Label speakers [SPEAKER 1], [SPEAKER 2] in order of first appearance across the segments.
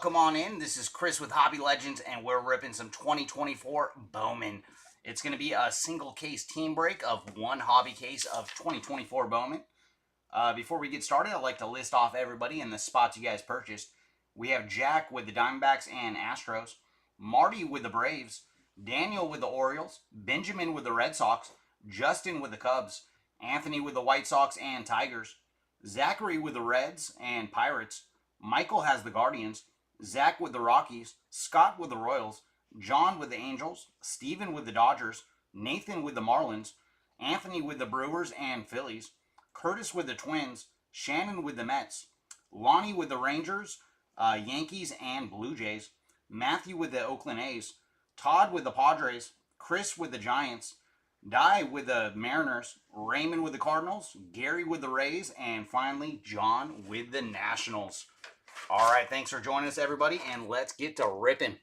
[SPEAKER 1] Come on in. This is Chris with Hobby Legends, and we're ripping some 2024 Bowman. It's going to be a single case team break of one hobby case of 2024 Bowman. Before we get started, I'd like to list off everybody and the spots you guys purchased. We have Jack with the Diamondbacks and Astros, Marty with the Braves, Daniel with the Orioles, Benjamin with the Red Sox, Justin with the Cubs, Anthony with the White Sox and Tigers, Zachary with the Reds and Pirates, Michael has the Guardians, Zach with the Rockies, Scott with the Royals, John with the Angels, Steven with the Dodgers, Nathan with the Marlins, Anthony with the Brewers and Phillies, Curtis with the Twins, Shannon with the Mets, Lonnie with the Rangers, Yankees and Blue Jays, Matthew with the Oakland A's, Todd with the Padres, Chris with the Giants, Di with the Mariners, Raymond with the Cardinals, Gary with the Rays, and finally John with the Nationals. All right, thanks for joining us, everybody, and let's get to ripping.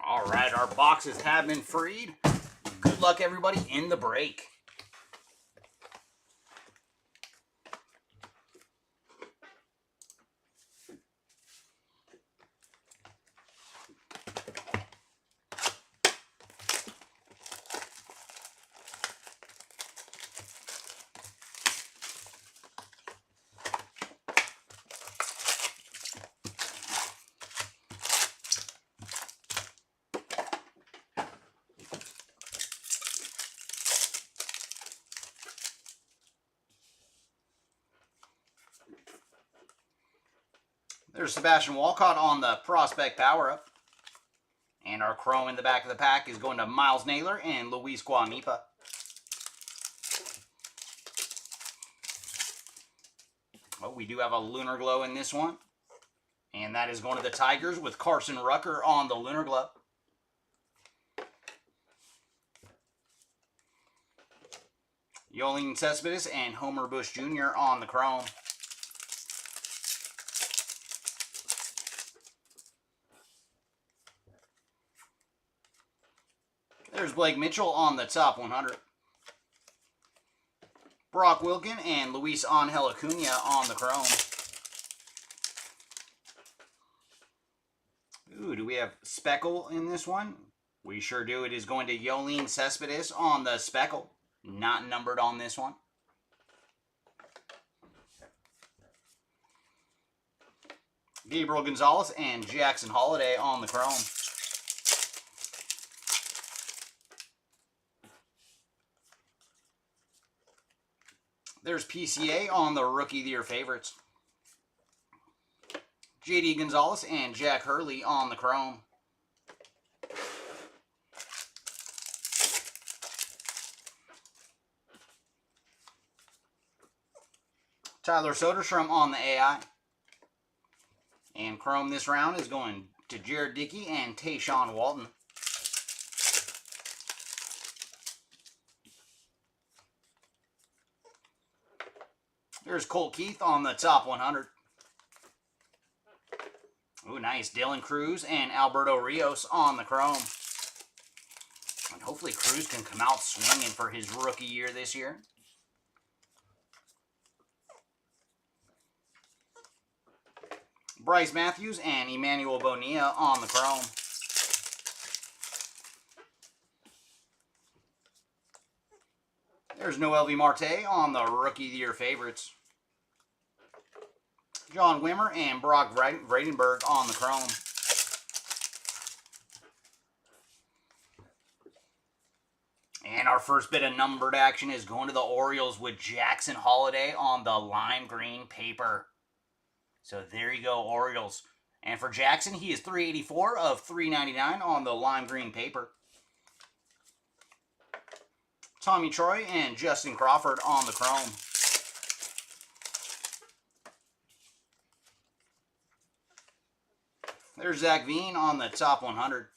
[SPEAKER 1] All right, our boxes have been freed. Good luck, everybody, in the break. There's Sebastian Walcott on the Prospect Power-Up. And our chrome in the back of the pack is going to Miles Naylor and Luis Guamipa. Oh, we do have a Lunar Glow in this one. And that is going to the Tigers with Carson Rucker on the Lunar Glow. Yoeling Cespedes and Homer Bush Jr. on the chrome. There's Blake Mitchell on the top 100. Brock Wilken and Luis Angel Acuna on the chrome. Ooh, do we have Speckle in this one? We sure do. It is going to Yoeling Cespedes on the Speckle. Not numbered on this one. Gabriel Gonzalez and Jackson Holiday on the chrome. There's PCA on the Rookie of the Year favorites. JD Gonzalez and Jack Hurley on the chrome. Tyler Soderstrom on the AI. And chrome this round is going to Jared Dickey and Tayshawn Walton. There's Colt Keith on the top 100. Ooh, nice. Dylan Cruz and Alberto Rios on the chrome. And hopefully Cruz can come out swinging for his rookie year this year. Bryce Matthews and Emmanuel Bonilla on the chrome. There's Noelvi Marte on the Rookie of the Year favorites. John Wimmer and Brock Vradenberg on the chrome. And our first bit of numbered action is going to the Orioles with Jackson Holiday on the lime green paper. So there you go, Orioles. And for Jackson, he is 384 of 399 on the lime green paper. Tommy Troy and Justin Crawford on the chrome. There's Zach Veen on the top 100.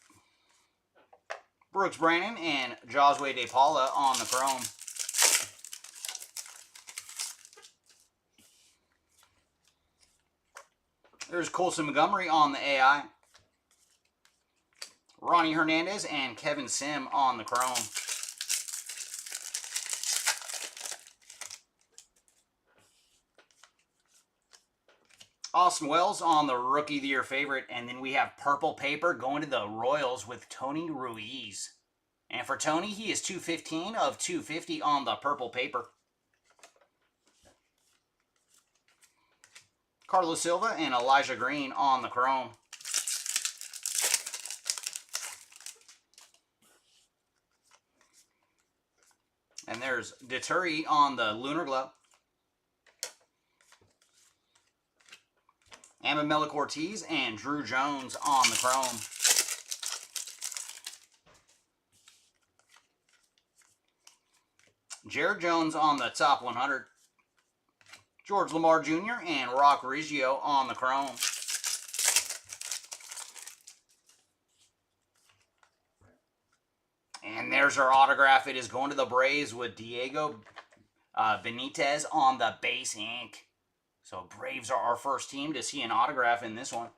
[SPEAKER 1] Brooks Brannon and Josue De Paula on the chrome. There's Colson Montgomery on the AI. Ronnie Hernandez and Kevin Sim on the chrome. Austin Wells on the Rookie of the Year favorite. And then we have purple paper going to the Royals with Tony Ruiz. And for Tony, he is 215 of 250 on the purple paper. Carlos Silva and Elijah Green on the chrome. And there's Deturi on the Lunar Glow. Abimelec Ortiz and Drew Jones on the chrome. Jared Jones on the top 100. George Lamar Jr. and Rock Riggio on the chrome. And there's our autograph. It is going to the Braves with Diego Benitez on the base ink. So Braves are our first team to see an autograph in this one.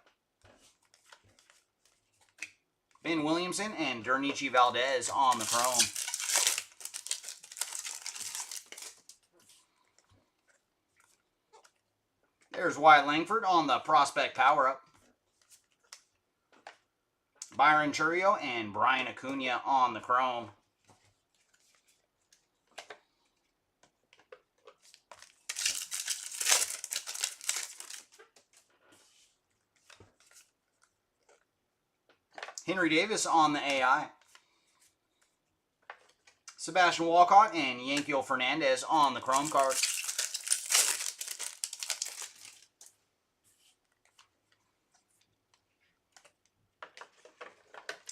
[SPEAKER 1] Ben Williamson and Dernichi Valdez on the chrome. There's Wyatt Langford on the Prospect Power-Up. Byron Churio and Brian Acuna on the chrome. Henry Davis on the AI. Sebastian Walcott and Yankiel Fernandez on the chrome card.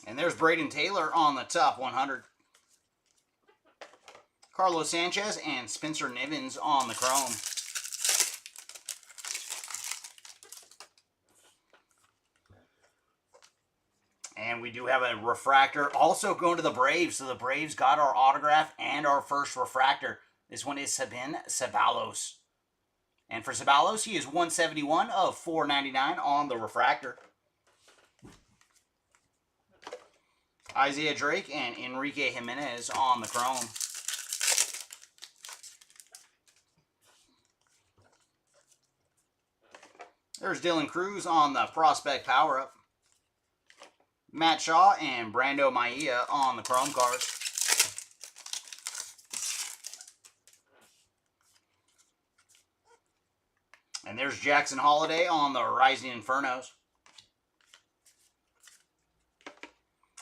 [SPEAKER 1] And there's Braden Taylor on the top 100. Carlos Sanchez and Spencer Nivens on the chrome. And we do have a refractor also going to the Braves. So the Braves got our autograph and our first refractor. This one is Sabin Ceballos. And for Ceballos, he is 171 of 499 on the refractor. Isaiah Drake and Enrique Jimenez on the chrome. There's Dylan Cruz on the Prospect Power-Up. Matt Shaw and Brando Maia on the chrome cards. And there's Jackson Holiday on the Rising Infernos.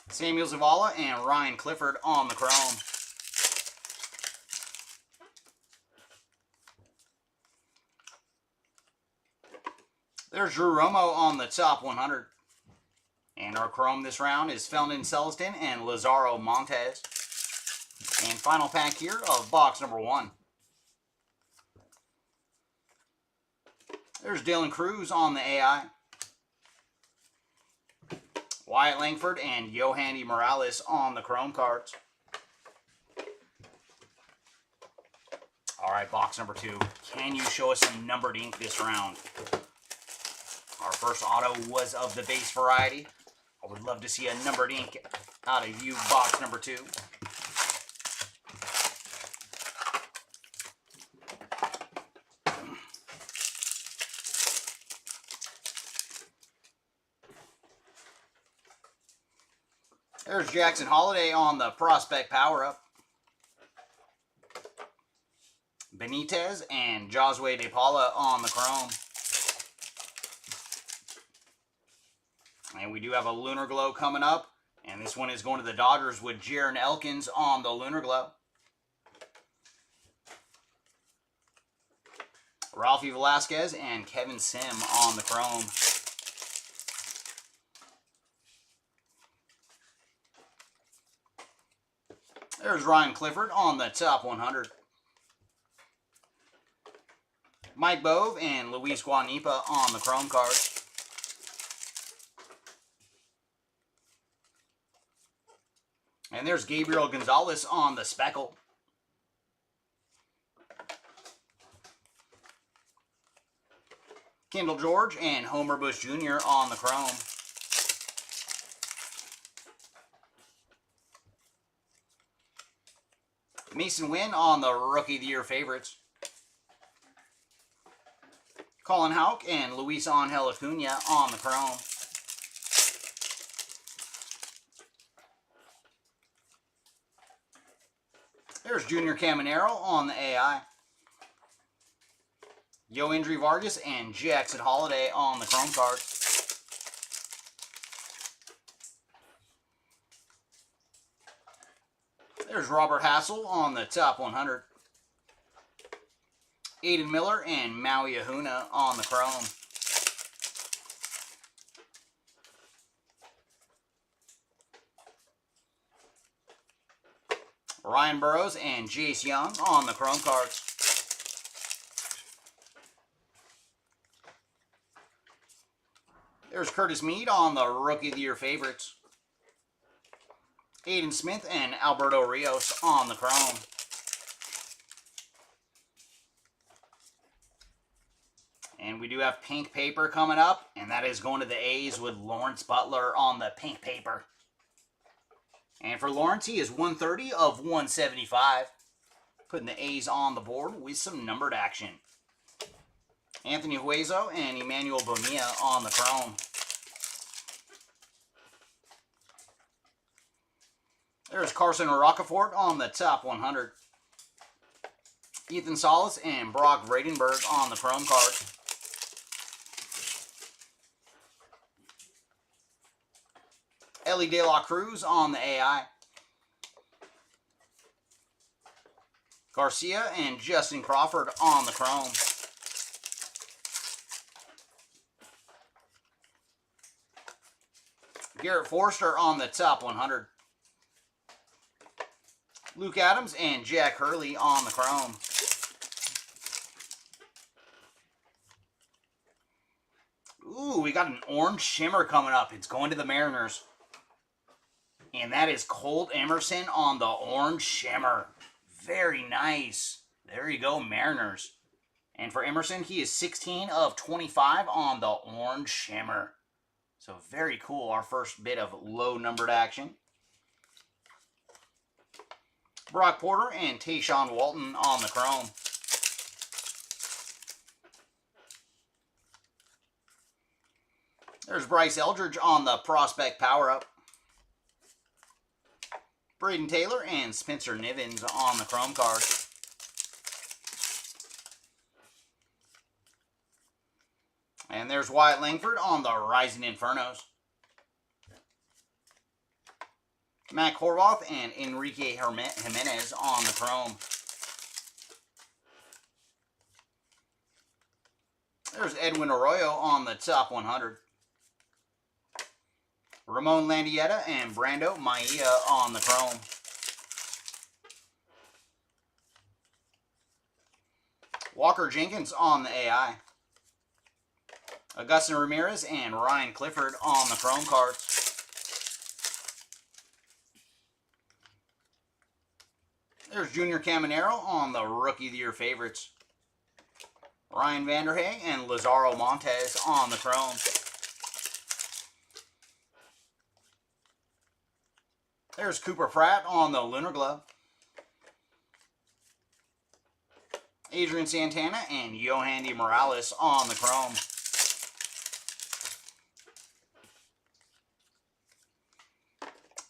[SPEAKER 1] Samuel Zavala and Ryan Clifford on the chrome. There's Drew Romo on the top 100. And our chrome this round is Felton Celestin and Lazaro Montes. And final pack here of box number 1. There's Dylan Cruz on the AI. Wyatt Langford and Yohandy Morales on the chrome cards. All right, box number 2. Can you show us some numbered ink this round? Our first auto was of the base variety. I would love to see a numbered ink out of you, box number 2. There's Jackson Holiday on the Prospect Power-Up. Benitez and Josue De Paula on the chrome. And we do have a Lunar Glow coming up. And this one is going to the Dodgers with Jaron Elkins on the Lunar Glow. Ralphie Velasquez and Kevin Sim on the chrome. There's Ryan Clifford on the top 100. Mike Bove and Luis Guanipa on the Chrome card. And there's Gabriel Gonzalez on the Speckle. Kendall George and Homer Bush Jr. on the Chrome. Mason Wynn on the Rookie of the Year favorites. Colin Houck and Luis Angel Acuna on the Chrome. There's Junior Caminero on the AI. Yoendry Vargas and Jackson Holiday on the Chrome card. There's Robert Hassel on the top 100. Aiden Miller and Maui Ahuna on the Chrome. Ryan Burrows and Jace Young on the Chrome cards. There's Curtis Mead on the Rookie of the Year favorites. Aiden Smith and Alberto Rios on the Chrome. And we do have pink paper coming up, and that is going to the A's with Lawrence Butler on the pink paper. And for Lawrence, he is 130 of 175. Putting the A's on the board with some numbered action. Anthony Hueso and Emmanuel Bonilla on the Chrome. There's Carson Rocafort on the top 100. Ethan Salas and Brock Vradenberg on the Chrome card. Ellie De La Cruz on the AI. Garcia and Justin Crawford on the Chrome. Garrett Forster on the top 100. Luke Adams and Jack Hurley on the Chrome. Ooh, we got an orange shimmer coming up. It's going to the Mariners. And that is Colt Emerson on the orange shimmer. Very nice. There you go, Mariners. And for Emerson, he is 16 of 25 on the orange shimmer. So very cool. Our first bit of low numbered action. Brock Porter and Tayshawn Walton on the Chrome. There's Bryce Eldridge on the Prospect Power-Up. Braden Taylor and Spencer Nivens on the Chrome card. And there's Wyatt Langford on the Rising Infernos. Matt Horvath and Enrique Jimenez on the Chrome. There's Edwin Arroyo on the top 100. Ramon Landietta and Brando Maia on the Chrome. Walker Jenkins on the AI. Augustin Ramirez and Ryan Clifford on the Chrome cards. There's Junior Caminero on the Rookie of the Year favorites. Ryan Vanderhey and Lazaro Montes on the Chrome. There's Cooper Pratt on the Lunar Glove. Adrian Santana and Yohandy Morales on the Chrome.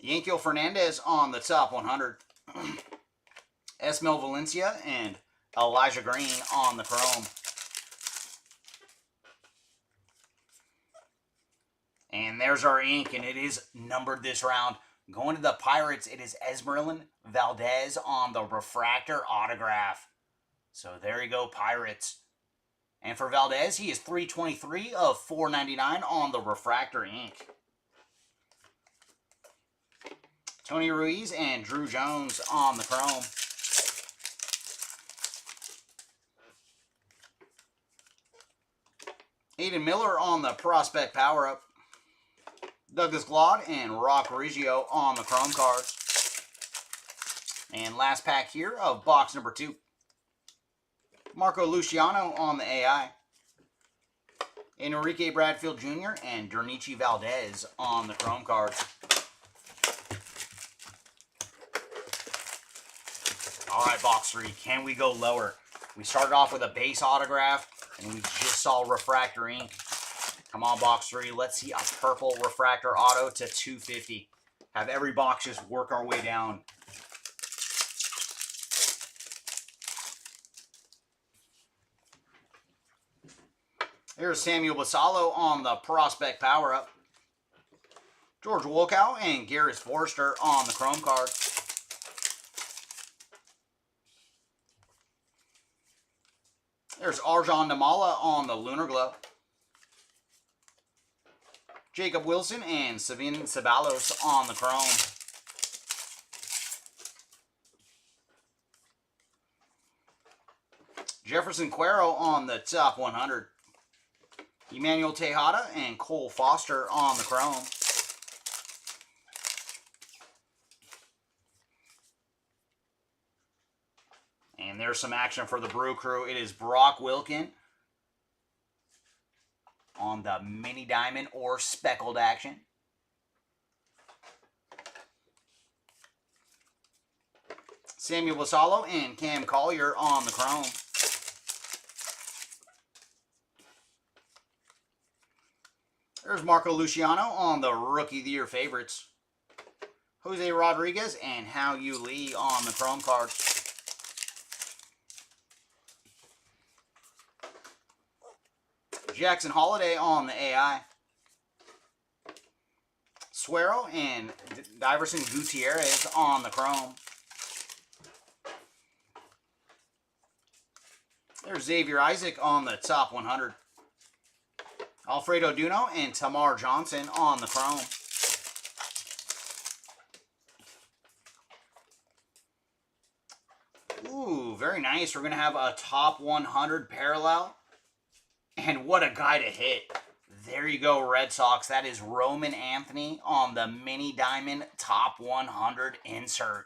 [SPEAKER 1] Yankel Fernandez on the top 100. Esmel Valencia and Elijah Green on the Chrome. And there's our ink, and it is numbered this round. Going to the Pirates, it is Esmeralyn Valdez on the Refractor autograph. So there you go, Pirates. And for Valdez, he is 323 of 499 on the Refractor ink. Tony Ruiz and Drew Jones on the chrome. Aiden Miller on the prospect power-up. Douglas Glaude and Rock Riggio on the chrome cards. And last pack here of box number 2. Marco Luciano on the AI. Enrique Bradfield Jr. and Dernici Valdez on the chrome cards. All right, box 3. Can we go lower? We started off with a base autograph, and we just saw refractor ink. Come on, box 3. Let's see a purple refractor auto to 250. Have every box just work our way down. Here's Samuel Basallo on the prospect power-up. George Wolkow and Garrett Forster on the chrome card. There's Arjan Namala on the Lunar Glow. Jacob Wilson and Savin Ceballos on the chrome. Jefferson Cuero on the top 100. Emmanuel Tejada and Cole Foster on the chrome. And there's some action for the Brew Crew. It is Brock Wilken on the mini diamond or speckled action. Samuel Basallo and Cam Collier on the chrome. There's Marco Luciano on the Rookie of the Year favorites. Jose Rodriguez and Hao Yu Lee on the chrome cards. Jackson Holiday on the AI. Suero and Diverson Gutierrez on the chrome. There's Xavier Isaac on the top 100. Alfredo Duno and Tamar Johnson on the chrome. Ooh, very nice. We're going to have a top 100 parallel. And what a guy to hit. There you go, Red Sox. That is Roman Anthony on the mini diamond top 100 insert.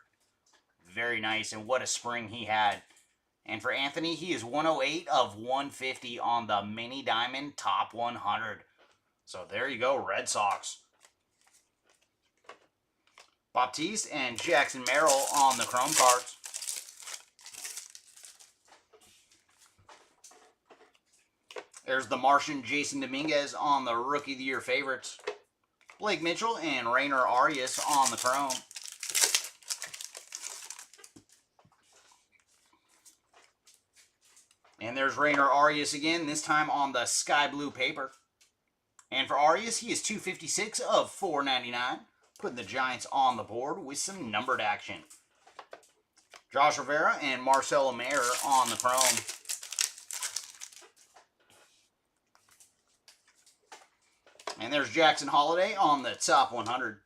[SPEAKER 1] Very nice. And what a spring he had. And for Anthony, he is 108 of 150 on the mini diamond top 100. So there you go, Red Sox. Baptiste and Jackson Merrill on the chrome cards. There's the Martian Jason Dominguez on the Rookie of the Year favorites. Blake Mitchell and Rainer Arias on the chrome. And there's Rainer Arias again, this time on the sky blue paper. And for Arias, he is 256 of 499, putting the Giants on the board with some numbered action. Josh Rivera and Marcelo Mayer on the chrome. And there's Jackson Holiday on the top 100.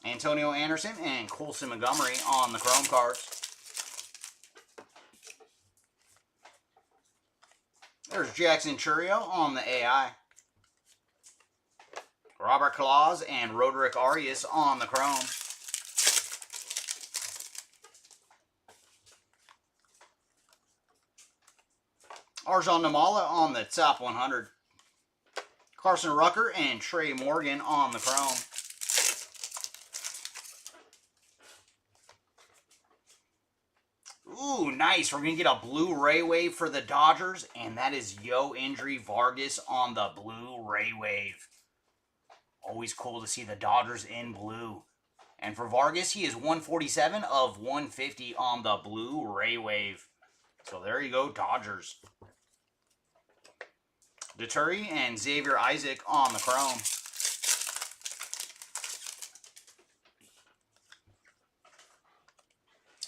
[SPEAKER 1] Antonio Anderson and Colson Montgomery on the chrome cards. There's Jackson Churio on the AI. Robert Claus and Roderick Arias on the chrome. Arjan Namala on the top 100. Carson Rucker and Trey Morgan on the chrome. Ooh, nice. We're going to get a Blu-ray wave for the Dodgers, and that is Yo Indri Vargas on the Blu-ray wave. Always cool to see the Dodgers in blue. And for Vargas, he is 147 of 150 on the Blu-ray wave. So there you go, Dodgers. Deturi and Xavier Isaac on the chrome.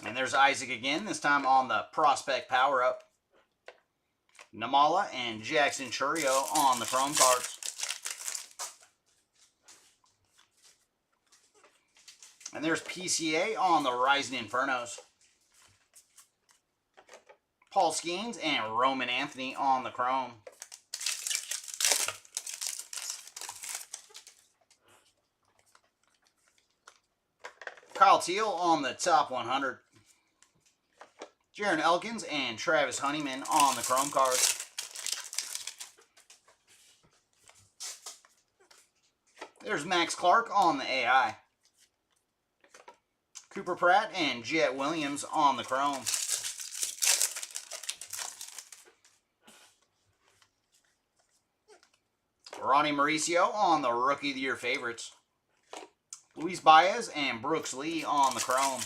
[SPEAKER 1] And there's Isaac again, this time on the prospect power-up. Namala and Jackson Churio on the chrome cards. And there's PCA on the Rising Infernos. Paul Skeens and Roman Anthony on the Chrome. Kyle Teal on the top 100. Jaron Elkins and Travis Honeyman on the Chrome cards. There's Max Clark on the AI. Cooper Pratt and Jet Williams on the Chrome. Ronnie Mauricio on the Rookie of the Year favorites. Luis Baez and Brooks Lee on the Chrome.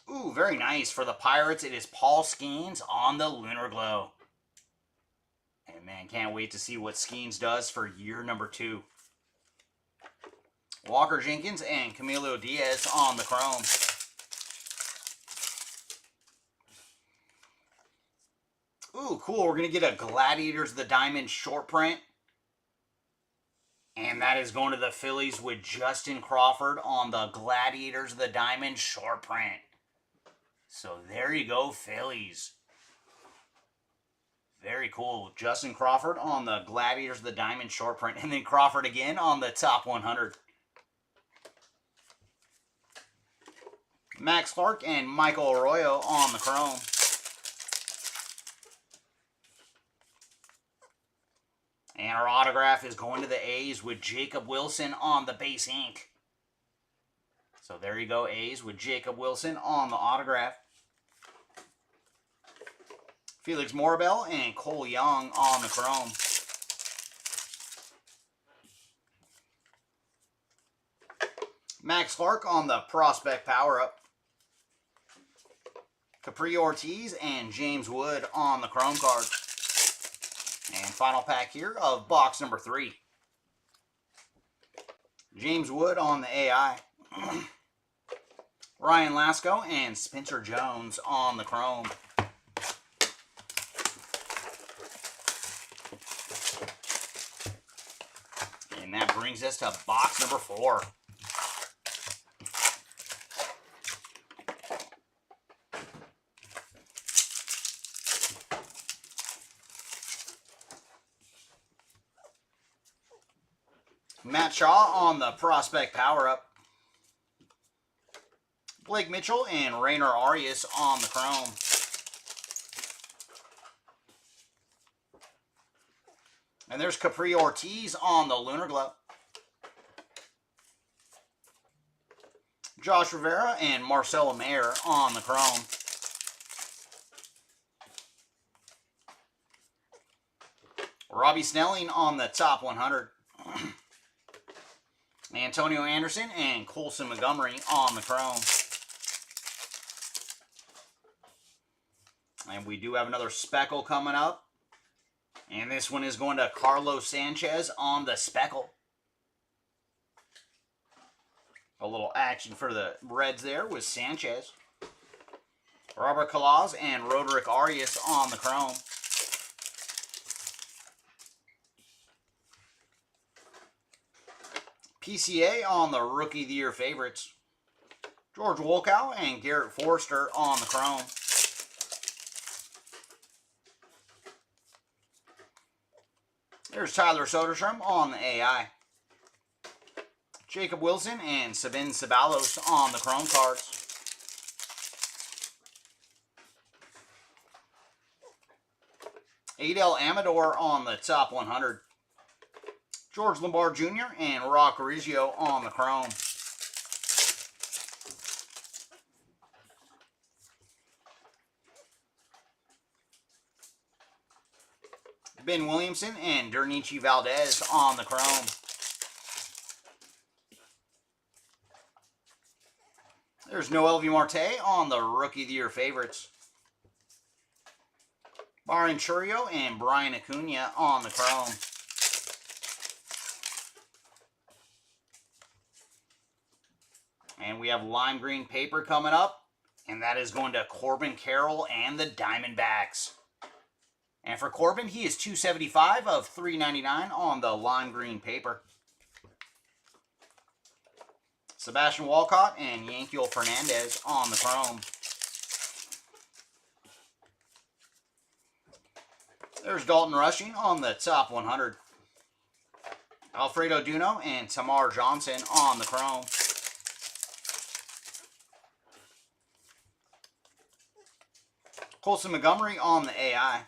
[SPEAKER 1] Ooh, very nice. For the Pirates, it is Paul Skeens on the Lunar Glow. And man, can't wait to see what Skeens does for year number 2. Walker Jenkins and Camilo Diaz on the Chrome. Ooh, cool. We're going to get a Gladiators of the Diamond short print. And that is going to the Phillies with Justin Crawford on the Gladiators of the Diamond short print. So there you go, Phillies. Very cool. Justin Crawford on the Gladiators of the Diamond short print. And then Crawford again on the top 100. Max Clark and Michael Arroyo on the Chrome. And our autograph is going to the A's with Jacob Wilson on the base ink. So there you go, A's with Jacob Wilson on the autograph. Felix Morabel and Cole Young on the Chrome. Max Clark on the Prospect Power-Up. Capri Ortiz and James Wood on the Chrome card. And final pack here of box number 3. James Wood on the AI. Ryan Lasco and Spencer Jones on the Chrome. And that brings us to box number 4. Matt Shaw on the Prospect Power-Up. Blake Mitchell and Rainer Arias on the Chrome. And there's Capri Ortiz on the Lunar Glow. Josh Rivera and Marcelo Mayer on the Chrome. Robbie Snelling on the top 100. Antonio Anderson and Colson Montgomery on the Chrome. And we do have another speckle coming up. And this one is going to Carlos Sanchez on the speckle. A little action for the Reds there with Sanchez. Robert Calaz and Roderick Arias on the Chrome. PCA on the Rookie of the Year favorites. George Wolkow and Garrett Forrester on the Chrome. There's Tyler Soderstrom on the AI. Jacob Wilson and Sabin Ceballos on the Chrome cards. Adel Amador on the top 100. George Lombard Jr. and Rock Riggio on the Chrome. Ben Williamson and Dernichi Valdez on the Chrome. There's Noel V. Marte on the Rookie of the Year favorites. Byron Churio and Brian Acuna on the Chrome. And we have lime green paper coming up. And that is going to Corbin Carroll and the Diamondbacks. And for Corbin, he is 275 of 399 on the lime green paper. Sebastian Walcott and Yankiel Fernandez on the chrome. There's Dalton Rushing on the top 100. Alfredo Duno and Tamar Johnson on the chrome. Colson Montgomery on the AI.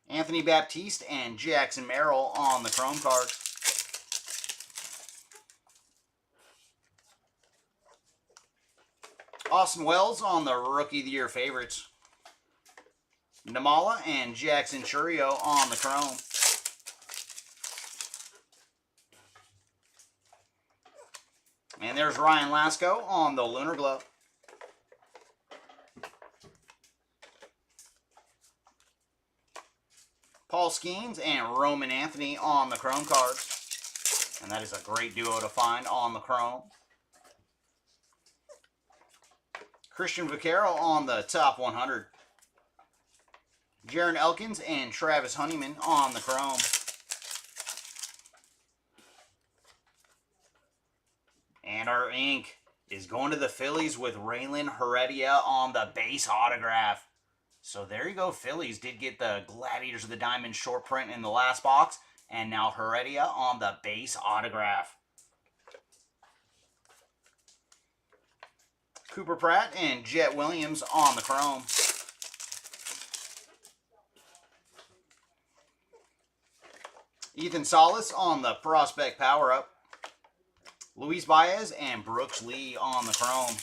[SPEAKER 1] Anthony Baptiste and Jackson Merrill on the chrome cards. Austin Wells on the Rookie of the Year favorites. Namala and Jackson Churio on the chrome. And there's Ryan Lasko on the Lunar Glove. Paul Skeens and Roman Anthony on the chrome cards. And that is a great duo to find on the chrome. Christian Vaquero on the top 100. Jaron Elkins and Travis Honeyman on the chrome. And our ink is going to the Phillies with Raylan Heredia on the base autograph. So there you go. Phillies did get the Gladiators of the Diamond short print in the last box. And now Heredia on the base autograph. Cooper Pratt and Jet Williams on the chrome. Ethan Salas on the Prospect Power-Up. Luis Baez and Brooks Lee on the chrome.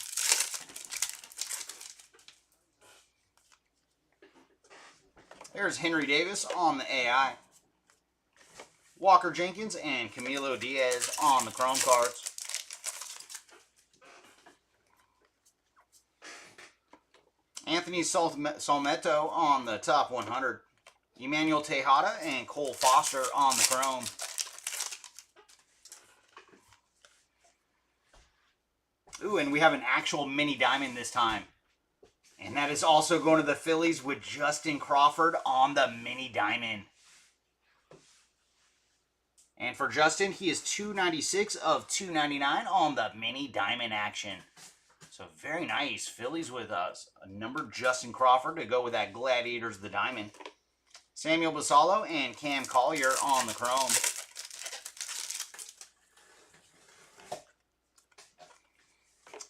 [SPEAKER 1] There's Henry Davis on the AI. Walker Jenkins and Camilo Diaz on the chrome cards. Anthony Salmetto on the top 100. Emmanuel Tejada and Cole Foster on the chrome. Ooh, and we have an actual mini diamond this time. And that is also going to the Phillies with Justin Crawford on the mini diamond. And for Justin, he is 296 of 299 on the mini diamond action. So very nice. Phillies with a numbered Justin Crawford to go with that Gladiators of the Diamond. Samuel Basallo and Cam Collier on the chrome.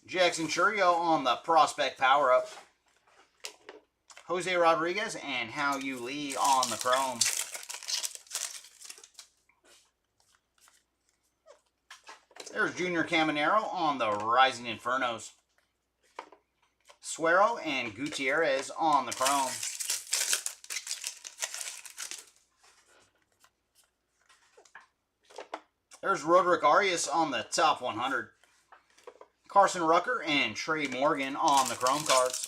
[SPEAKER 1] Jackson Churio on the Prospect Power-Up. Jose Rodriguez and Hao Yu Lee on the chrome. There's Junior Caminero on the Rising Infernos. Suero and Gutierrez on the chrome. There's Roderick Arias on the top 100. Carson Rucker and Trey Morgan on the chrome cards.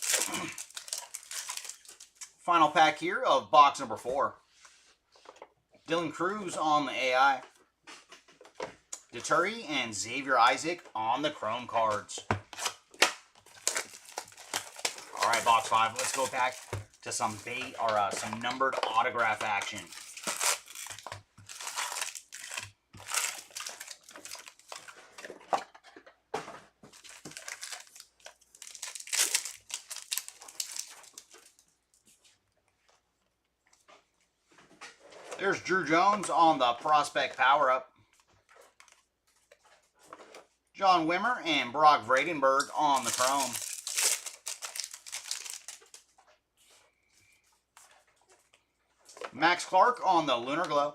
[SPEAKER 1] Final pack here of box number 4. Dylan Cruz on the AI. Deturi and Xavier Isaac on the chrome cards. All right, box 5. Let's go back to some some numbered autograph action. There's Drew Jones on the Prospect Power-Up. John Wimmer and Brock Vradenberg on the chrome. Max Clark on the Lunar Glow.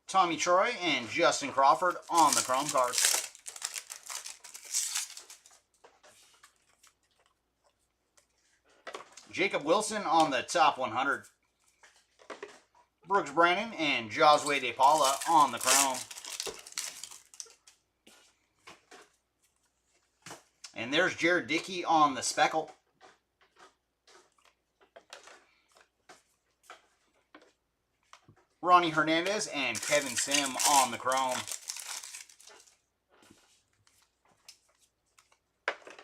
[SPEAKER 1] Tommy Troy and Justin Crawford on the chrome cards. Jacob Wilson on the top 100. Brooks Brennan and Josue De Paula on the chrome. And there's Jared Dickey on the Speckle. Ronnie Hernandez and Kevin Sim on the chrome.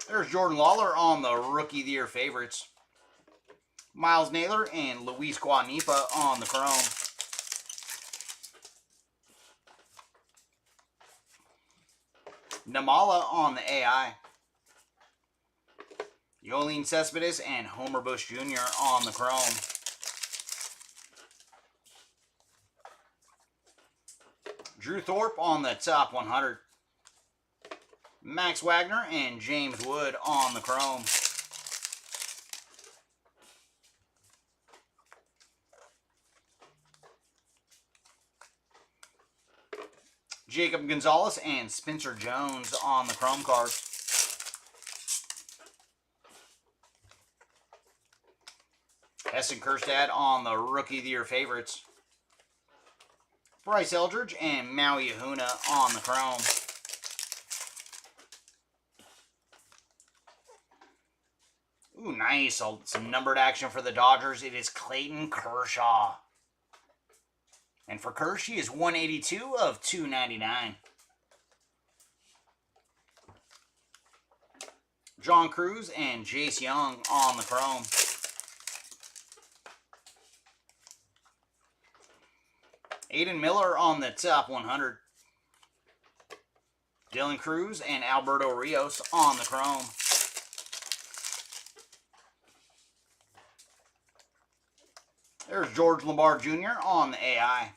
[SPEAKER 1] There's Jordan Lawler on the Rookie of the Year favorites. Miles Naylor and Luis Guanipa on the chrome. Namala on the AI. Yoelin Cespedes and Homer Bush Jr. on the chrome. Drew Thorpe on the top 100. Max Wagner and James Wood on the chrome. Jacob Gonzalez and Spencer Jones on the chrome cards. Essen Kerstad on the Rookie of the Year favorites. Bryce Eldridge and Maui Ahuna on the chrome. Ooh, nice. Some numbered action for the Dodgers. It is Clayton Kershaw. And for Kersh, he is 182 of 299. John Cruz and Jace Young on the chrome. Aiden Miller on the top 100. Dylan Cruz and Alberto Rios on the chrome. There's George Lombard Jr. on the AI.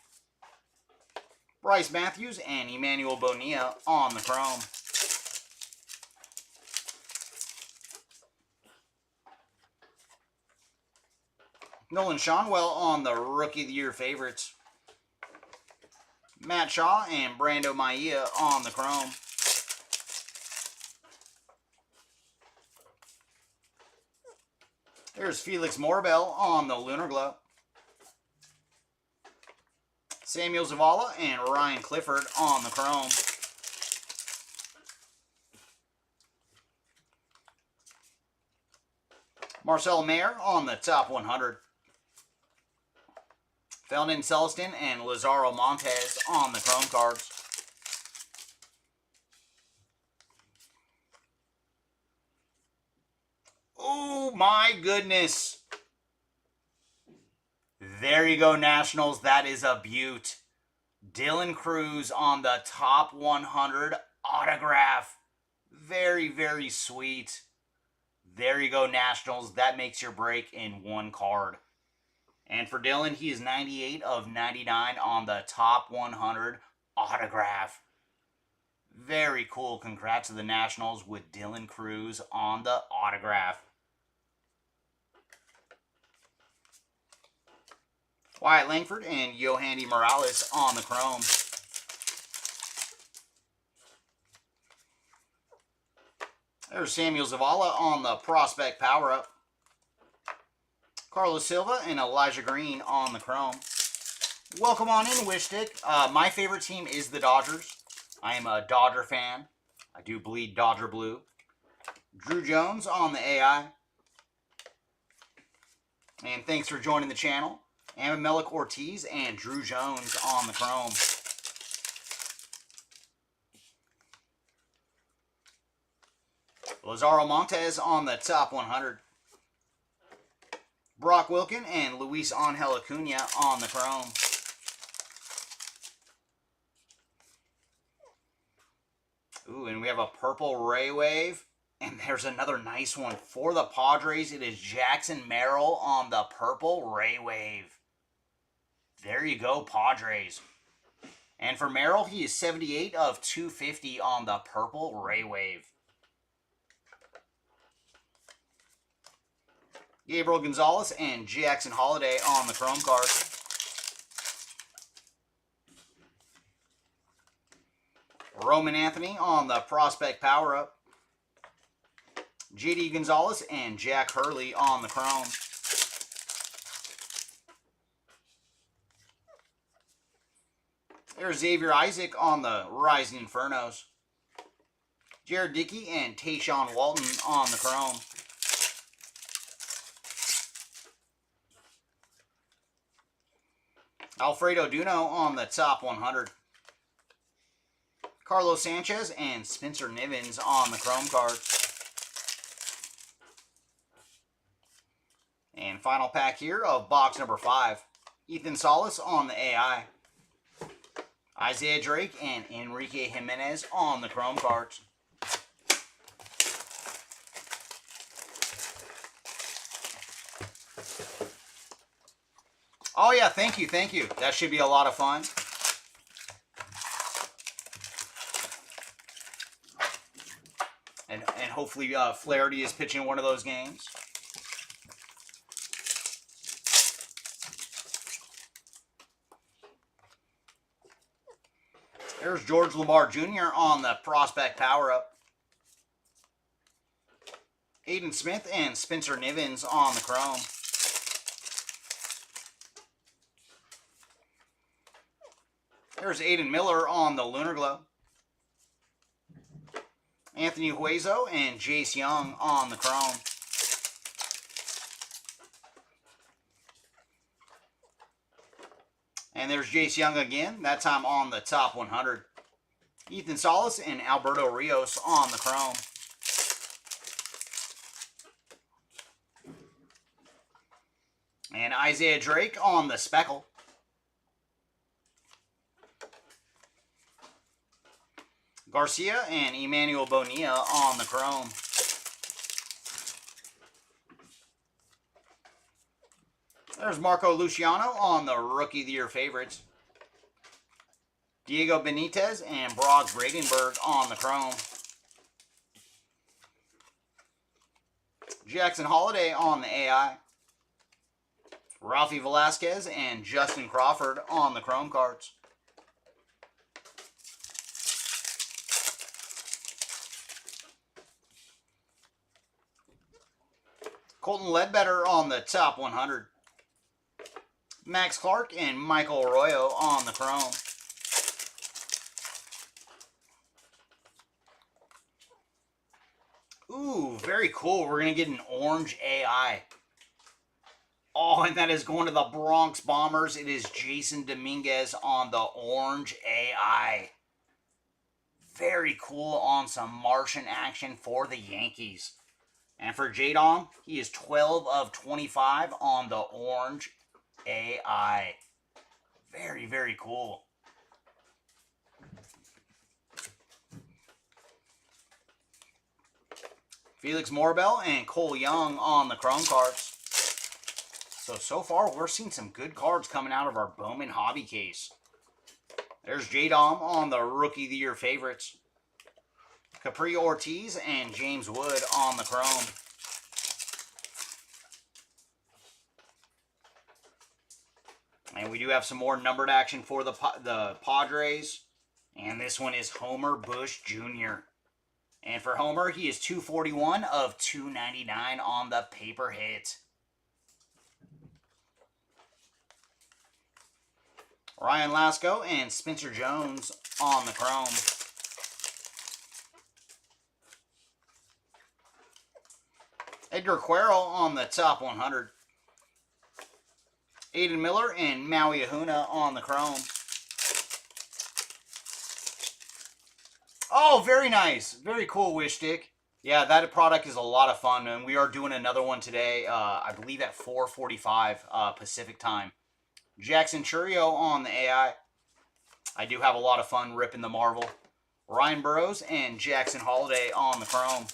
[SPEAKER 1] Bryce Matthews and Emmanuel Bonilla on the chrome. Nolan Schanuel on the Rookie of the Year favorites. Matt Shaw and Brando Maia on the chrome. There's Felix Morbell on the Lunar Glow. Samuel Zavala and Ryan Clifford on the chrome. Marcel Mayer on the top 100. Felton Celestin and Lazaro Montes on the chrome cards. Oh my goodness. There you go, Nationals. That is a beaut. Dylan Cruz on the top 100 autograph. Very, very sweet. There you go, Nationals. That makes your break in one card. And for Dylan, he is 98 of 99 on the top 100 autograph. Very cool. Congrats to the Nationals with Dylan Cruz on the autograph. Wyatt Langford and Yohandy Morales on the chrome. There's Samuel Zavala on the prospect power-up. Carlos Silva and Elijah Green on the chrome. Welcome on in, Wishstick. My favorite team is the Dodgers. I am a Dodger fan. I do bleed Dodger blue. Drew Jones on the AI. And thanks for joining the channel. Amemelec Ortiz and Drew Jones on the chrome. Lazaro Montes on the top 100. Brock Wilken and Luis Angel Acuna on the chrome. Ooh, and we have a purple Ray Wave. And there's another nice one for the Padres. It is Jackson Merrill on the purple Ray Wave. There you go, Padres. And for Merrill, he is 78 of 250 on the purple Ray Wave. Gabriel Gonzalez and Jackson Holiday on the chrome card. Roman Anthony on the prospect power-up. JD Gonzalez and Jack Hurley on the chrome. There's Xavier Isaac on the Rising Infernos. Jared Dickey and Tayshawn Walton on the chrome. Alfredo Duno on the top 100. Carlos Sanchez and Spencer Nivens on the chrome card. And final pack here of box number 5. Ethan Salas on the AI. Isaiah Drake and Enrique Jimenez on the Chrome cards. Oh yeah, thank you, thank you. That should be a lot of fun. And hopefully Flaherty is pitching one of those games. There's George Lamar Jr. on the prospect power-up. Aiden Smith and Spencer Nivens on the Chrome. There's Aiden Miller on the Lunar Glow. Anthony Hueso and Jace Young on the Chrome. And there's Jace Young again, that time on the top 100. Ethan Salas and Alberto Rios on the Chrome. And Isaiah Drake on the Speckle. Garcia and Emmanuel Bonilla on the Chrome. There's Marco Luciano on the Rookie of the Year favorites. Diego Benitez and Brock Bradenberg on the Chrome. Jackson Holiday on the AI. Ralphie Velasquez and Justin Crawford on the Chrome cards. Colton Ledbetter on the top 100. Max Clark and Michael Arroyo on the Chrome. Ooh, very cool. We're going to get an orange AI. Oh, and that is going to the Bronx Bombers. It is Jason Dominguez on the orange AI. Very cool on some Martian action for the Yankees. And for J-Dom, he is 12 of 25 on the orange AI. Very, very cool. Felix Morbell and Cole Young on the Chrome cards. So far, we're seeing some good cards coming out of our Bowman hobby case. There's J-Dom on the Rookie of the Year favorites. Capri Ortiz and James Wood on the Chrome. And we do have some more numbered action for the Padres. And this one is Homer Bush Jr. And for Homer, he is 241 of 299 on the paper hit. Ryan Lasco and Spencer Jones on the Chrome. Edgar Quero on the top 100. Aiden Miller and Maui Ahuna on the Chrome. Oh, very nice. Very cool, Wish Stick. Yeah, that product is a lot of fun, and we are doing another one today, I believe at 4:45 Pacific time. Jackson Churio on the AI. I do have a lot of fun ripping the Marvel. Ryan Burrows and Jackson Holiday on the Chrome.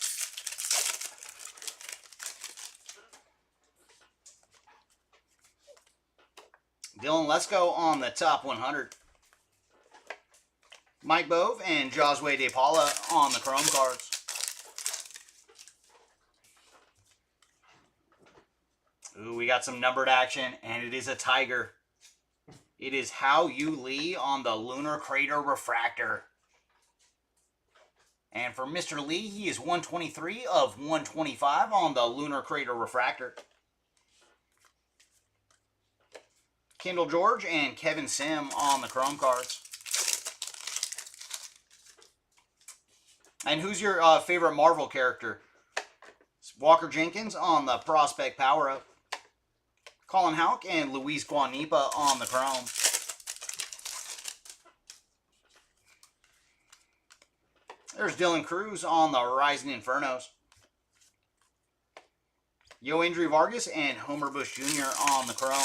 [SPEAKER 1] Dylan Lesko on the top 100. Mike Bove and Josue De Paula on the Chrome cards. Ooh, we got some numbered action, and it is a Tiger. It is Hao Yu Lee on the Lunar Crater Refractor. And for Mr. Lee, he is 123 of 125 on the Lunar Crater Refractor. Kendall George and Kevin Sim on the Chrome cards. And who's your favorite Marvel character? It's Walker Jenkins on the Prospect Power-Up. Colin Houck and Luis Guanipa on the Chrome. There's Dylan Cruz on the Rising Infernos. Yoendry Vargas and Homer Bush Jr. on the chrome.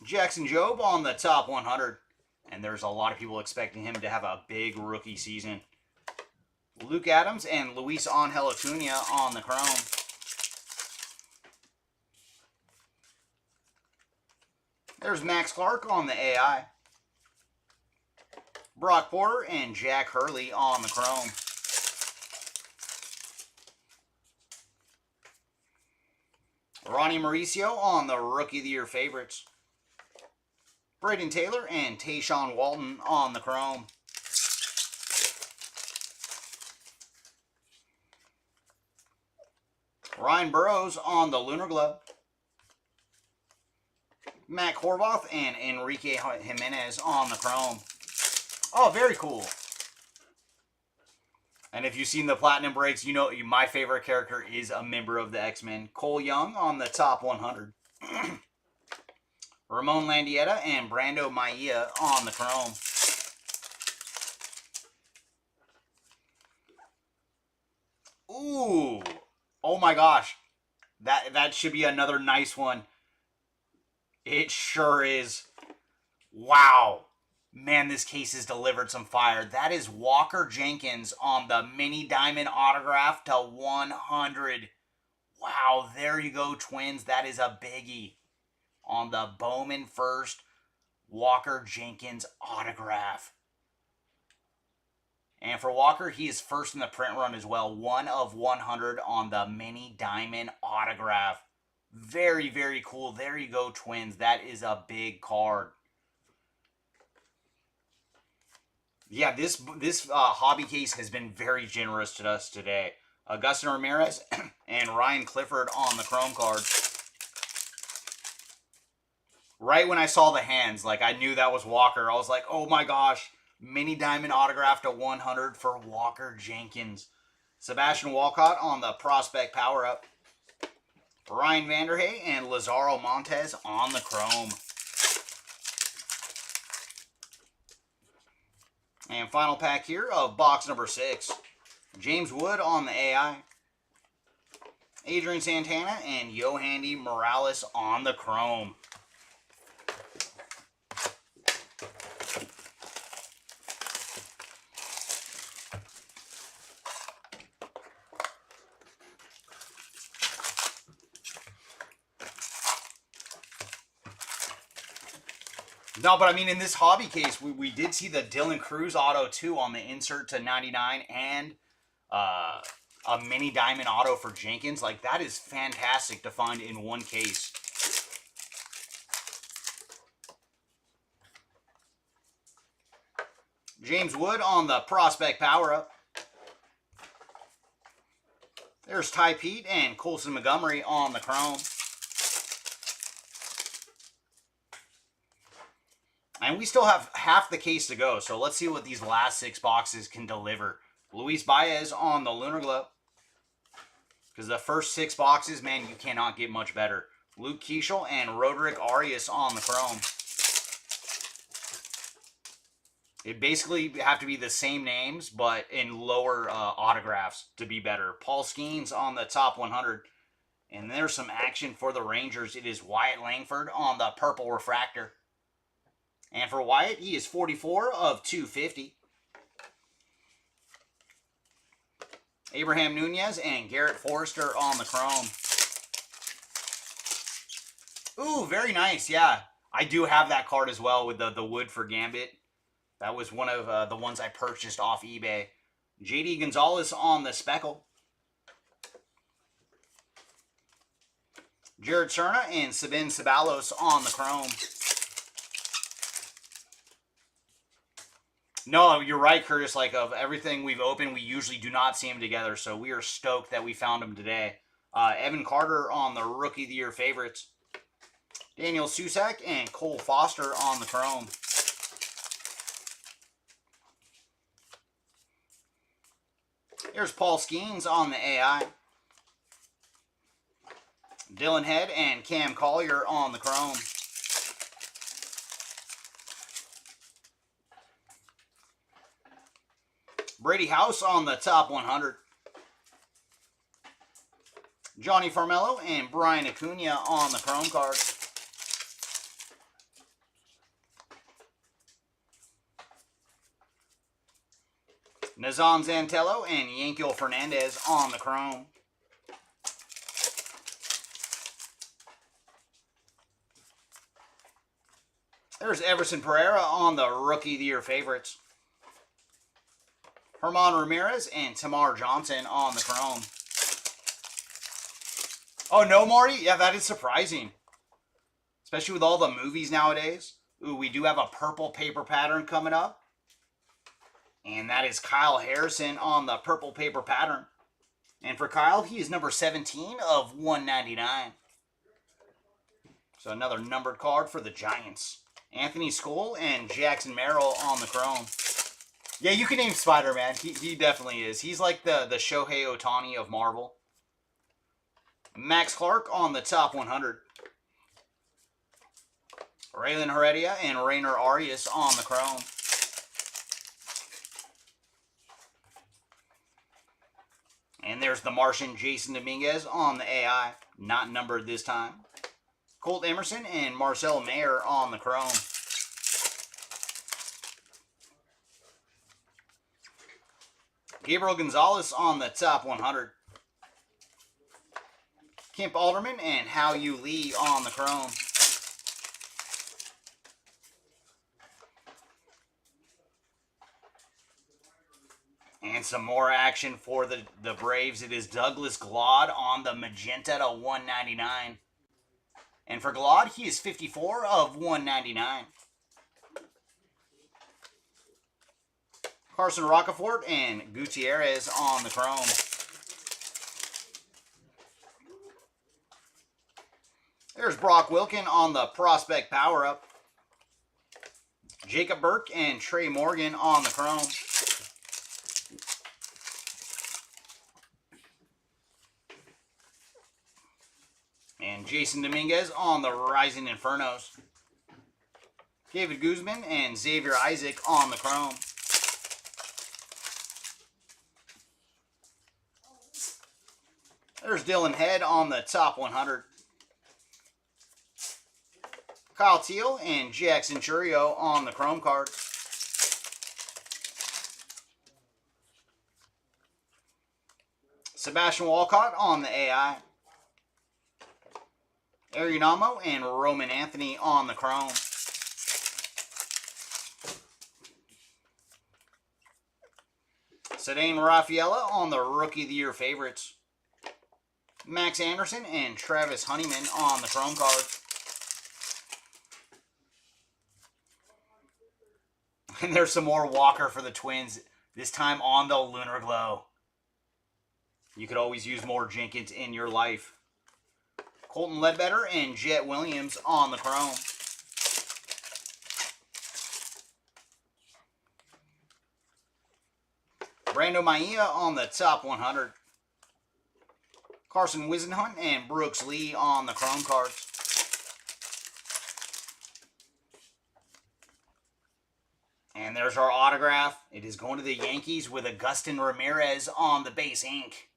[SPEAKER 1] Jackson Jobe on the top 100. And there's a lot of people expecting him to have a big rookie season. Luke Adams and Luis Angel Acuna on the chrome. There's Max Clark on the AI. Brock Porter and Jack Hurley on the chrome. Ronnie Mauricio on the Rookie of the Year favorites. Braden Taylor and Tayshawn Walton on the chrome. Ryan Burrows on the Lunar Glove. Matt Horvath and Enrique Jimenez on the chrome. Oh, very cool. And if you've seen the Platinum breaks, you know my favorite character is a member of the X-Men. Cole Young on the top 100. Ramon Landietta and Brando Maia on the chrome. Ooh. Oh my gosh. That should be another nice one. It sure is. Wow. Man, this case has delivered some fire. That is Walker Jenkins on the mini diamond autograph to 100. Wow, there you go, Twins. That is a biggie. On the Bowman first Walker Jenkins autograph. And for Walker, he is first in the print run as well. 1 of 100 on the mini diamond autograph. Very, very cool. There you go, Twins. That is a big card. Yeah, this hobby case has been very generous to us today. Augustin Ramirez and Ryan Clifford on the chrome card. Right when I saw the hands, like I knew that was Walker. I was like, oh my gosh. Mini diamond autograph to 100 for Walker Jenkins. Sebastian Walcott on the prospect power-up. Ryan Vanderhey and Lazaro Montes on the chrome. And final pack here of box number 6. James Wood on the AI. Adrian Santana and Yohandy Morales on the chrome. No, but I mean, in this hobby case, we did see the Dylan Cruz auto, too, on the insert to 99 and a mini diamond auto for Jenkins. Like, that is fantastic to find in one case. James Wood on the prospect power-up. There's Ty Pete and Colson Montgomery on the chrome. And we still have half the case to go, so let's see what these last 6 boxes can deliver. Luis Baez on the Lunar Glove. Because the first 6 boxes, man, you cannot get much better. Luke Keeschel and Roderick Arias on the chrome. It basically have to be the same names, but in lower autographs to be better. Paul Skeens on the top 100. And there's some action for the Rangers. It is Wyatt Langford on the purple refractor. And for Wyatt, he is 44 of 250. Abraham Nunez and Garrett Forrester on the chrome. Ooh, very nice, yeah. I do have that card as well with the wood for Gambit. That was one of the ones I purchased off eBay. JD Gonzalez on the speckle. Jared Cerna and Sabin Ceballos on the chrome. No, you're right, Curtis. Like, of everything we've opened, we usually do not see them together, so we are stoked that we found them today. Evan Carter on the Rookie of the Year favorites. Daniel Susak and Cole Foster on the chrome. Here's Paul Skeens on the AI. Dylan Head and Cam Collier on the chrome. Brady House on the top 100. Johnny Farmello and Brian Acuna on the Chrome card. Nazan Zantello and Yankel Fernandez on the Chrome. There's Everson Pereira on the Rookie of the Year favorites. Herman Ramirez and Tamar Johnson on the Chrome. Oh, no, Marty? Yeah, that is surprising. Especially with all the movies nowadays. Ooh, we do have a purple paper pattern coming up. And that is Kyle Harrison on the purple paper pattern. And for Kyle, he is number 17 of 199. So another numbered card for the Giants. Anthony Scholl and Jackson Merrill on the Chrome. Yeah, you can name Spider-Man. He definitely is. He's like the Shohei Ohtani of Marvel. Max Clark on the top 100. Raylan Heredia and Rainer Arias on the Chrome. And there's the Martian Jason Dominguez on the AI. Not numbered this time. Colt Emerson and Marcel Mayer on the Chrome. Gabriel Gonzalez on the top 100. Kemp Alderman and Hao Yu Lee on the Chrome. And some more action for the Braves. It is Douglas Glad on the magenta to 199. And for Glad, he is 54 of 199. Carson Rocafort and Gutierrez on the Chrome. There's Brock Wilken on the Prospect Power-Up. Jacob Burke and Trey Morgan on the Chrome. And Jason Dominguez on the Rising Infernos. David Guzman and Xavier Isaac on the Chrome. There's Dylan Head on the top 100. Kyle Teal and Jackson Churio on the Chrome card. Sebastian Walcott on the AI. Arianamo and Roman Anthony on the Chrome. Cedane Rafaela on the Rookie of the Year favorites. Max Anderson and Travis Honeyman on the Chrome card. And there's some more Walker for the Twins, this time on the Lunar Glow. You could always use more Jenkins in your life. Colton Ledbetter and Jet Williams on the Chrome. Brando Maia on the top 100. Carson Wisenhunt and Brooks Lee on the Chrome cards. And there's our autograph. It is going to the Yankees with Agustin Ramirez on the base ink.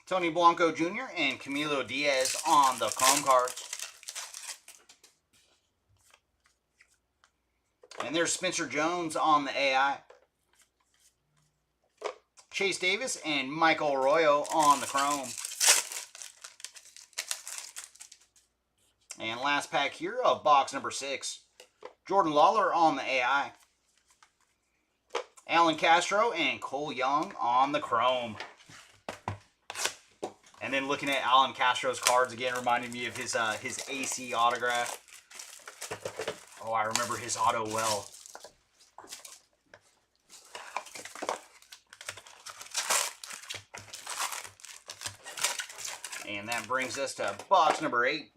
[SPEAKER 1] Tony Blanco Jr. and Camilo Diaz on the Chrome cards. And there's Spencer Jones on the AI. Chase Davis and Michael Arroyo on the Chrome. And last pack here of box number 6. Jordan Lawler on the AI. Alan Castro and Cole Young on the Chrome. And then looking at Alan Castro's cards again reminded me of his AC autograph. Oh, I remember his auto well. And that brings us to box number 8.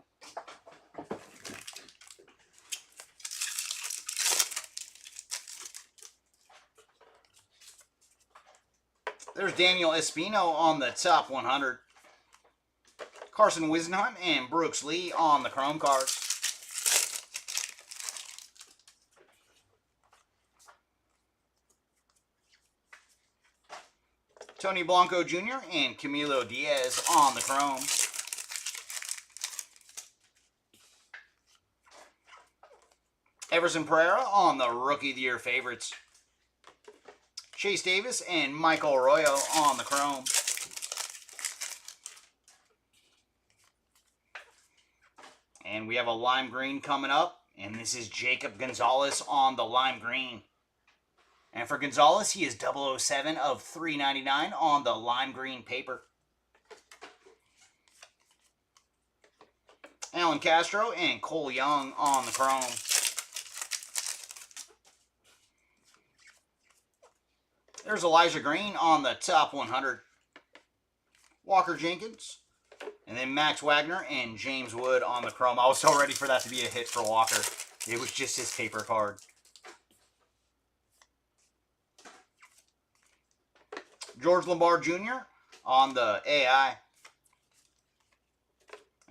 [SPEAKER 1] There's Daniel Espino on the top 100. Carson Wisenhunt and Brooks Lee on the Chrome cards. Tony Blanco Jr. and Camilo Diaz on the chrome. Everson Pereira on the Rookie of the Year favorites. Chase Davis and Michael Arroyo on the chrome. And we have a lime green coming up. And this is Jacob Gonzalez on the lime green. And for Gonzalez, he is 007 of 399 on the lime green paper. Alan Castro and Cole Young on the chrome. There's Elijah Green on the top 100. Walker Jenkins. And then Max Wagner and James Wood on the chrome. I was so ready for that to be a hit for Walker. It was just his paper card. George Lombard Jr. on the AI.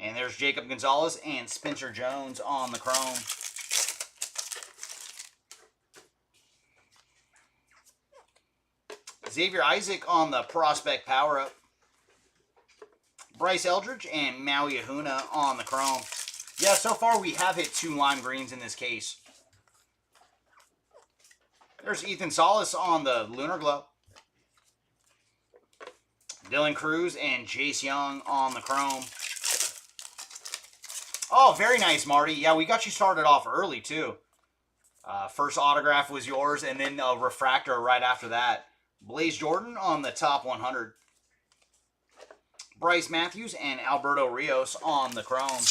[SPEAKER 1] And there's Jacob Gonzalez and Spencer Jones on the chrome. Xavier Isaac on the prospect power-up. Bryce Eldridge and Maui Ahuna on the chrome. Yeah, so far we have hit 2 lime greens in this case. There's Ethan Salas on the Lunar Glow. Dylan Cruz and Jace Young on the chrome. Oh, very nice, Marty. Yeah, we got you started off early, too. First autograph was yours, and then a refractor right after that. Blaze Jordan on the top 100. Bryce Matthews and Alberto Rios on the chrome.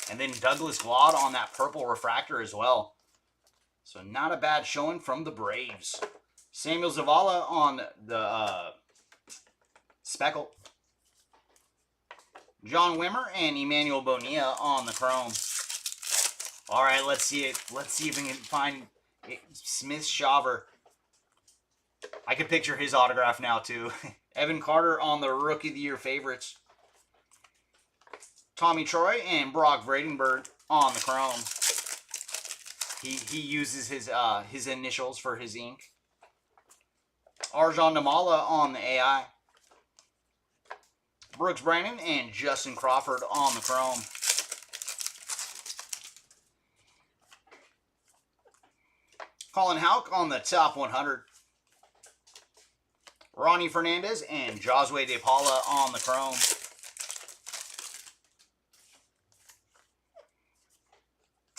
[SPEAKER 1] And then Douglas Glad on that purple refractor as well. So not a bad showing from the Braves. Samuel Zavala on the speckle. John Wimmer and Emmanuel Bonilla on the chrome. All right, let's see it. Let's see if we can find it. Smith Shaver. I can picture his autograph now, too. Evan Carter on the Rookie of the Year favorites. Tommy Troy and Brock Vradenberg on the chrome. He uses his initials for his ink. Arjan Namala on the AI. Brooks Brandon and Justin Crawford on the chrome. Colin Houck on the top 100. Ronnie Fernandez and Josue De Paula on the chrome.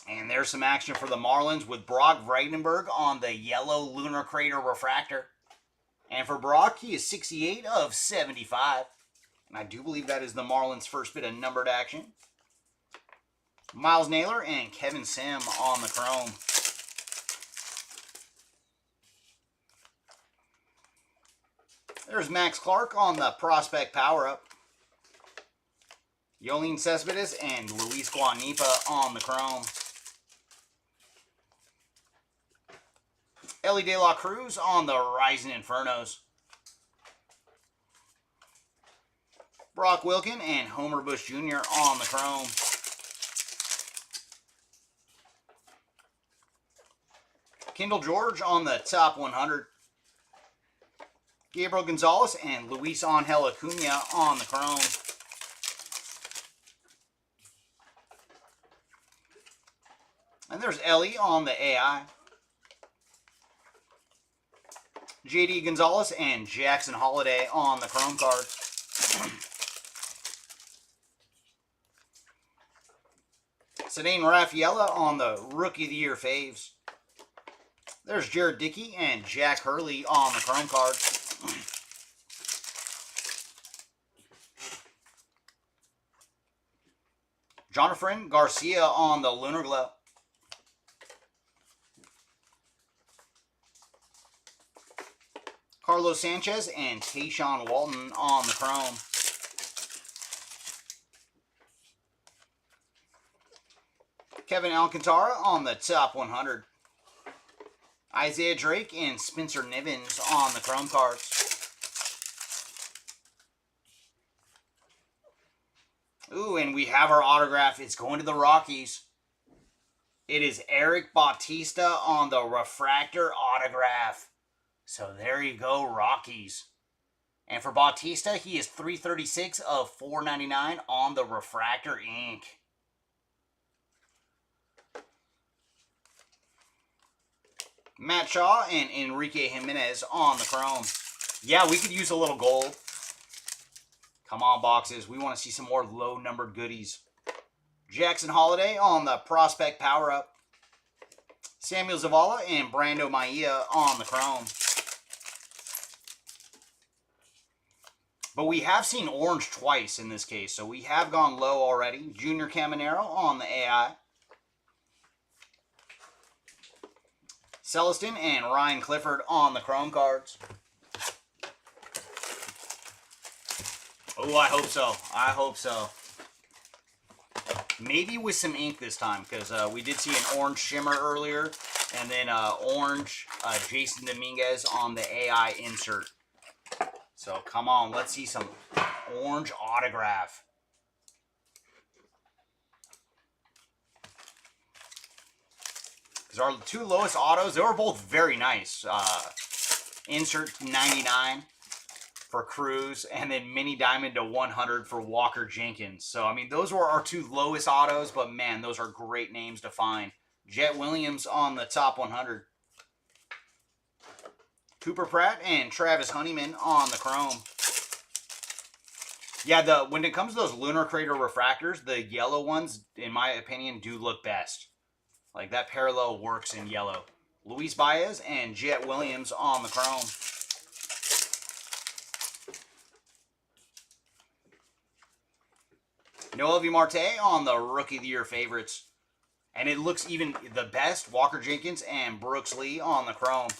[SPEAKER 1] And there's some action for the Marlins with Brock Vredenberg on the yellow Lunar Crater refractor. And for Brock, he is 68 of 75. And I do believe that is the Marlins' first bit of numbered action. Miles Naylor and Kevin Sim on the chrome. There's Max Clark on the prospect power-up. Yolene Cespedes and Luis Guanipa on the chrome. Ellie De La Cruz on the Rising Infernos. Brock Wilkin and Homer Bush Jr. on the chrome. Kendall George on the top 100. Gabriel Gonzalez and Luis Angel Acuna on the chrome. And there's Ellie on the AI. JD Gonzalez and Jackson Holiday on the chrome cards. Cedane Rafaela on the Rookie of the Year faves. There's Jared Dickey and Jack Hurley on the chrome cards. Jonathan Garcia on the Lunar Glow. Carlos Sanchez and Tayshawn Walton on the chrome. Kevin Alcantara on the top 100. Isaiah Drake and Spencer Nivens on the chrome cards. Ooh, and we have our autograph. It's going to the Rockies. It is Eric Bautista on the refractor autograph. So there you go, Rockies. And for Bautista, he is 336 of 499 on the Refractor ink. Matt Shaw and Enrique Jimenez on the chrome. Yeah, we could use a little gold. Come on, boxes. We want to see some more low-numbered goodies. Jackson Holiday on the Prospect Power-Up. Samuel Zavala and Brando Maia on the chrome. But we have seen orange twice in this case, so we have gone low already. Junior Caminero on the AI. Celestin and Ryan Clifford on the chrome cards. Oh, I hope so. I hope so. Maybe with some ink this time, because we did see an orange shimmer earlier, and then orange Jason Dominguez on the AI insert. So come on, let's see some orange autograph. Because our two lowest autos, they were both very nice. Insert 99 for Cruz, and then Mini Diamond to 100 for Walker Jenkins. So, I mean, those were our two lowest autos, but man, those are great names to find. Jet Williams on the top 100. Cooper Pratt and Travis Honeyman on the chrome. Yeah, when it comes to those Lunar Crater refractors, the yellow ones, in my opinion, do look best. Like, that parallel works in yellow. Luis Baez and Jet Williams on the chrome. Noelvi Marte on the Rookie of the Year favorites. And it looks even the best, Walker Jenkins and Brooks Lee on the chrome,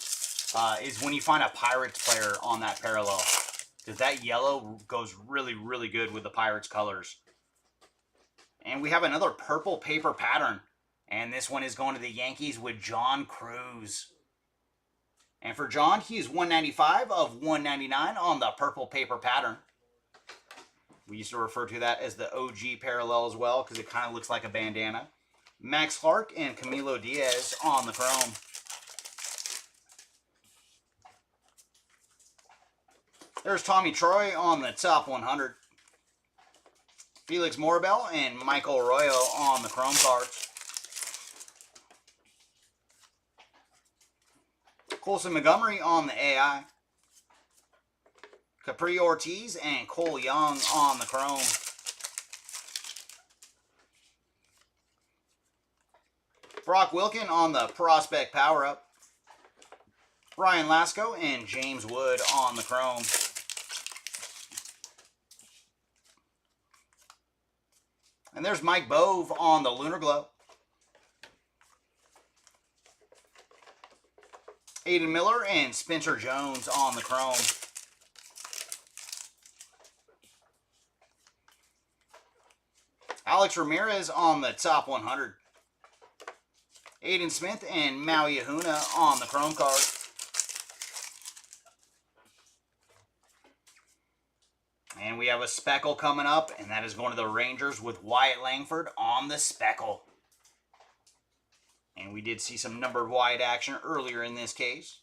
[SPEAKER 1] is when you find a Pirates player on that parallel. Because that yellow goes really, really good with the Pirates colors. And we have another purple paper pattern. And this one is going to the Yankees with John Cruz. And for John, he is 195 of 199 on the purple paper pattern. We used to refer to that as the OG parallel as well, because it kind of looks like a bandana. Max Clark and Camilo Diaz on the chrome. There's Tommy Troy on the top 100. Felix Morabel and Michael Arroyo on the chrome cards. Colson Montgomery on the AI. Capri Ortiz and Cole Young on the chrome. Brock Wilken on the Prospect Power-Up. Ryan Lasco and James Wood on the chrome. And there's Mike Bove on the Lunar Glow. Aiden Miller and Spencer Jones on the chrome. Alex Ramirez on the top 100. Aiden Smith and Maui Ahuna on the chrome card. And we have a speckle coming up, and that is going to the Rangers with Wyatt Langford on the speckle. And we did see some numbered wide action earlier in this case.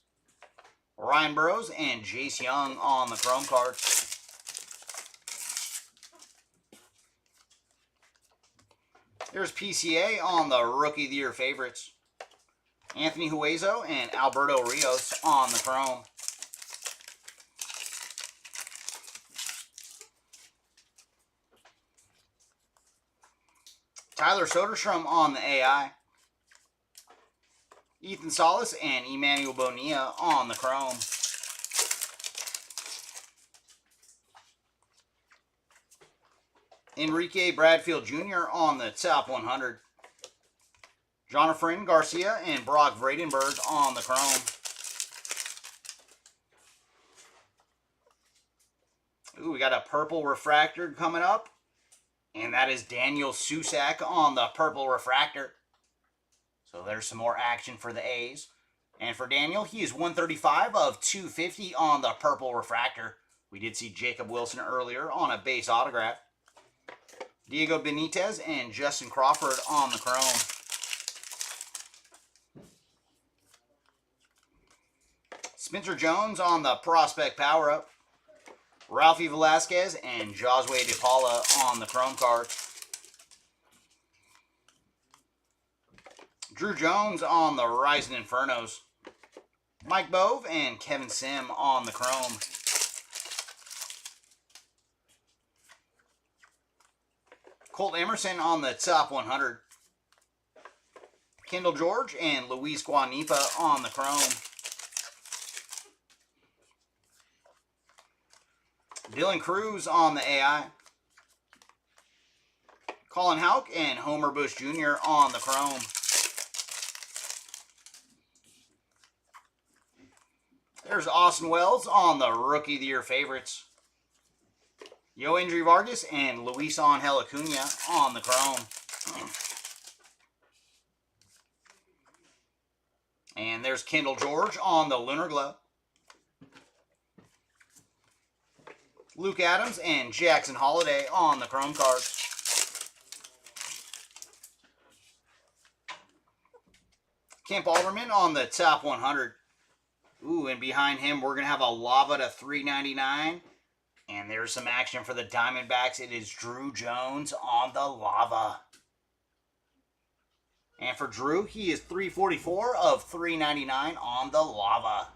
[SPEAKER 1] Ryan Burroughs and Jace Young on the chrome card. There's PCA on the Rookie of the Year favorites. Anthony Hueso and Alberto Rios on the chrome. Tyler Soderstrom on the AI. Ethan Salas and Emmanuel Bonilla on the chrome. Enrique Bradfield Jr. on the top 100. Jonathan Garcia and Brock Vradenberg on the chrome. Ooh, we got a purple refractor coming up. And that is Daniel Susak on the purple refractor. So there's some more action for the A's. And for Daniel, he is 135 of 250 on the purple refractor. We did see Jacob Wilson earlier on a base autograph. Diego Benitez and Justin Crawford on the chrome. Spencer Jones on the Prospect Power-Up. Ralphie Velasquez and Josue De Paula on the Chrome card. Drew Jones on the Rising Infernos. Mike Bove and Kevin Sim on the Chrome. Colt Emerson on the top 100. Kendall George and Luis Guanipa on the Chrome. Dylan Cruz on the AI. Colin Houck and Homer Bush Jr. on the Chrome. There's Austin Wells on the Rookie of the Year favorites. Yoendry Vargas and Luis Angel Acuna on the Chrome. And there's Kendall George on the Lunar Glow. Luke Adams and Jackson Holiday on the Chrome cards. Kemp Alderman on the top 100. Ooh, and behind him, we're going to have a Lava to 399. And there's some action for the Diamondbacks. It is Drew Jones on the Lava. And for Drew, he is 344 of 399 on the Lava.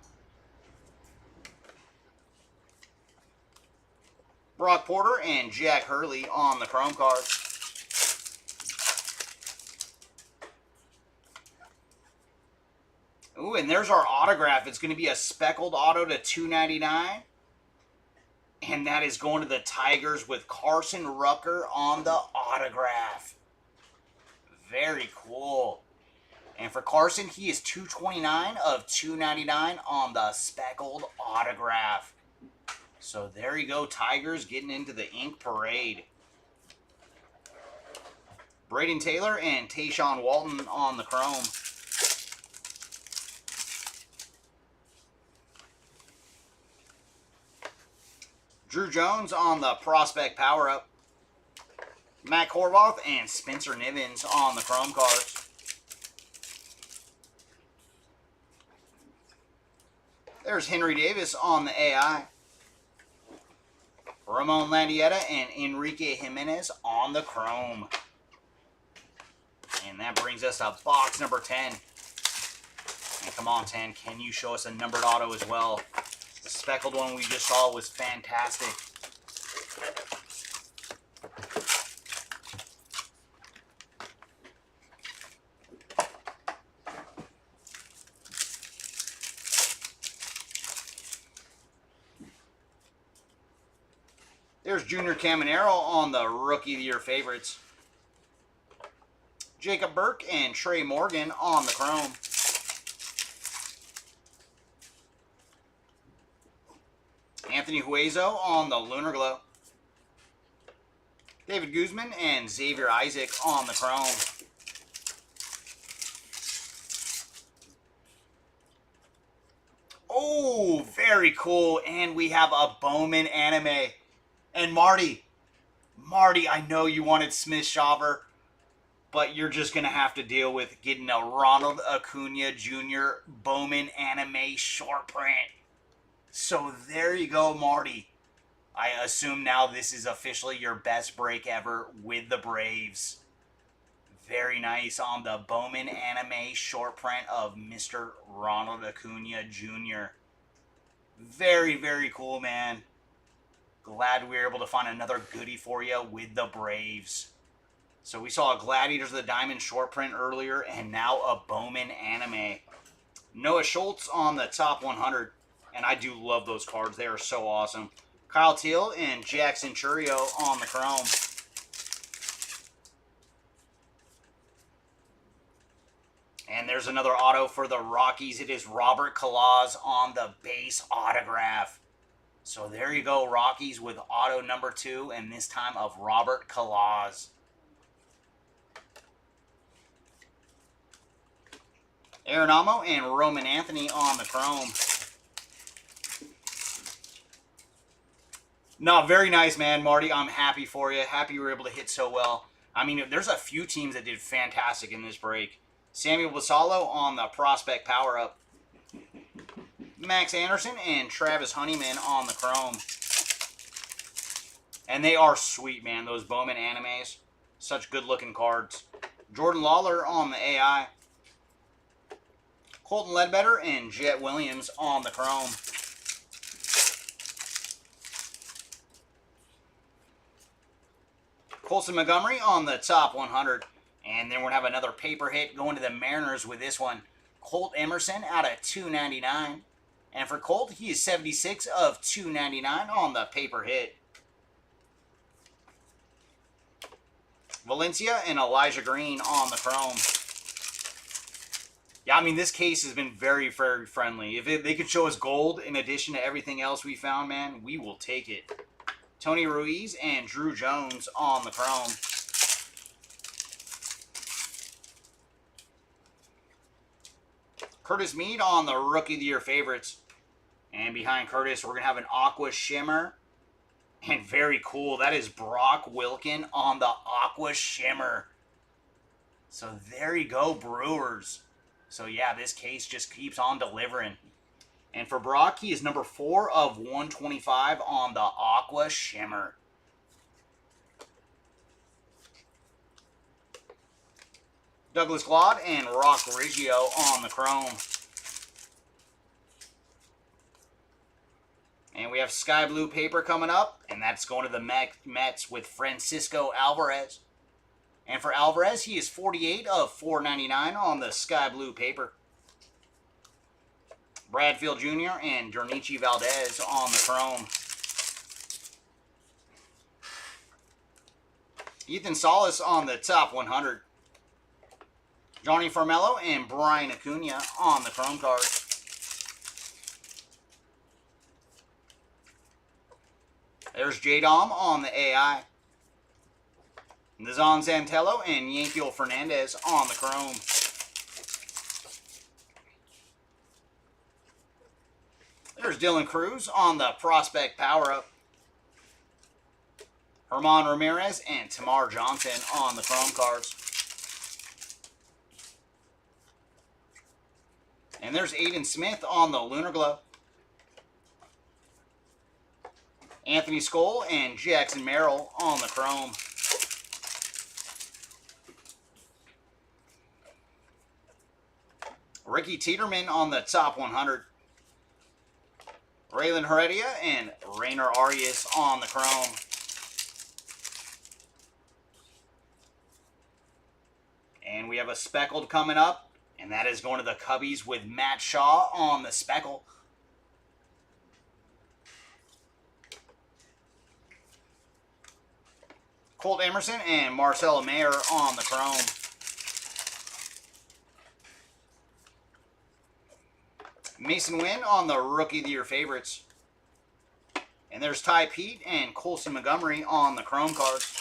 [SPEAKER 1] Brock Porter and Jack Hurley on the Chrome cards. Ooh, and there's our autograph. It's going to be a speckled auto to 299. And that is going to the Tigers with Carson Rucker on the autograph. Very cool. And for Carson, he is 229 of 299 on the speckled autograph. So there you go, Tigers getting into the ink parade. Braden Taylor and Tayshawn Walton on the Chrome. Drew Jones on the Prospect Power-Up. Matt Horvath and Spencer Nivens on the Chrome cards. There's Henry Davis on the AI. Ramon Landietta and Enrique Jimenez on the Chrome. And that brings us to box number 10. And come on, 10, can you show us a numbered auto as well? The speckled one we just saw was fantastic. There's Junior Caminero on the Rookie of the Year favorites. Jacob Burke and Trey Morgan on the Chrome. Anthony Hueso on the Lunar Glow. David Guzman and Xavier Isaac on the Chrome. Oh, very cool. And we have a Bowman anime. And Marty, I know you wanted Smith Shawver, but you're just going to have to deal with getting a Ronald Acuna Jr. Bowman anime short print. So there you go, Marty. I assume now this is officially your best break ever with the Braves. Very nice on the Bowman anime short print of Mr. Ronald Acuna Jr. Very, very cool, man. Glad we were able to find another goodie for you with the Braves. So we saw a Gladiators of the Diamond short print earlier, and now a Bowman anime. Noah Schultz on the top 100. And I do love those cards. They are so awesome. Kyle Teal and Jackson Churio on the Chrome. And there's another auto for the Rockies. It is Robert Calaz on the base autograph. So there you go, Rockies with auto number 2, and this time of Robert Calaz. Aaron Amo and Roman Anthony on the Chrome. No, very nice, man, Marty. I'm happy for you. Happy you were able to hit so well. I mean, there's a few teams that did fantastic in this break. Samuel Basallo on the Prospect Power-Up. Max Anderson and Travis Honeyman on the Chrome. And they are sweet, man. Those Bowman animes. Such good-looking cards. Jordan Lawler on the AI. Colton Ledbetter and Jet Williams on the Chrome. Colson Montgomery on the top 100. And then we're going to have another paper hit going to the Mariners with this one. Colt Emerson out of 299. And for Colt, he is 76 of 299 on the paper hit. Valencia and Elijah Green on the Chrome. Yeah, I mean, this case has been very, very friendly. If they could show us gold in addition to everything else we found, man, we will take it. Tony Ruiz and Drew Jones on the Chrome. Curtis Mead on the Rookie of the Year favorites. And behind Curtis, we're going to have an Aqua Shimmer. And very cool, that is Brock Wilken on the Aqua Shimmer. So there you go, Brewers. So yeah, this case just keeps on delivering. And for Brock, he is number 4 of 125 on the Aqua Shimmer. Douglas Glod and Rock Riggio on the Chrome. And we have sky blue paper coming up, and that's going to the Mets with Francisco Alvarez. And for Alvarez, he is 48 of 499 on the sky blue paper. Bradfield Jr. and Dernici Valdez on the Chrome. Ethan Salas on the top 100. Johnny Farmello and Brian Acuna on the Chrome card. There's J-Dom on the AI. Nazan Santello and Yankiel Fernandez on the Chrome. There's Dylan Cruz on the Prospect Power-Up. Herman Ramirez and Tamar Johnson on the Chrome cards. And there's Aiden Smith on the Lunar Glow. Anthony Skoll and Jackson Merrill on the Chrome. Ricky Tiedemann on the top 100. Raylan Heredia and Rainer Arias on the Chrome. And we have a speckled coming up, and that is going to the Cubbies with Matt Shaw on the speckle. Colt Emerson and Marcelo Mayer on the Chrome. Mason Wynn on the Rookie of the Year favorites. And there's Ty Pete and Colson Montgomery on the Chrome cards.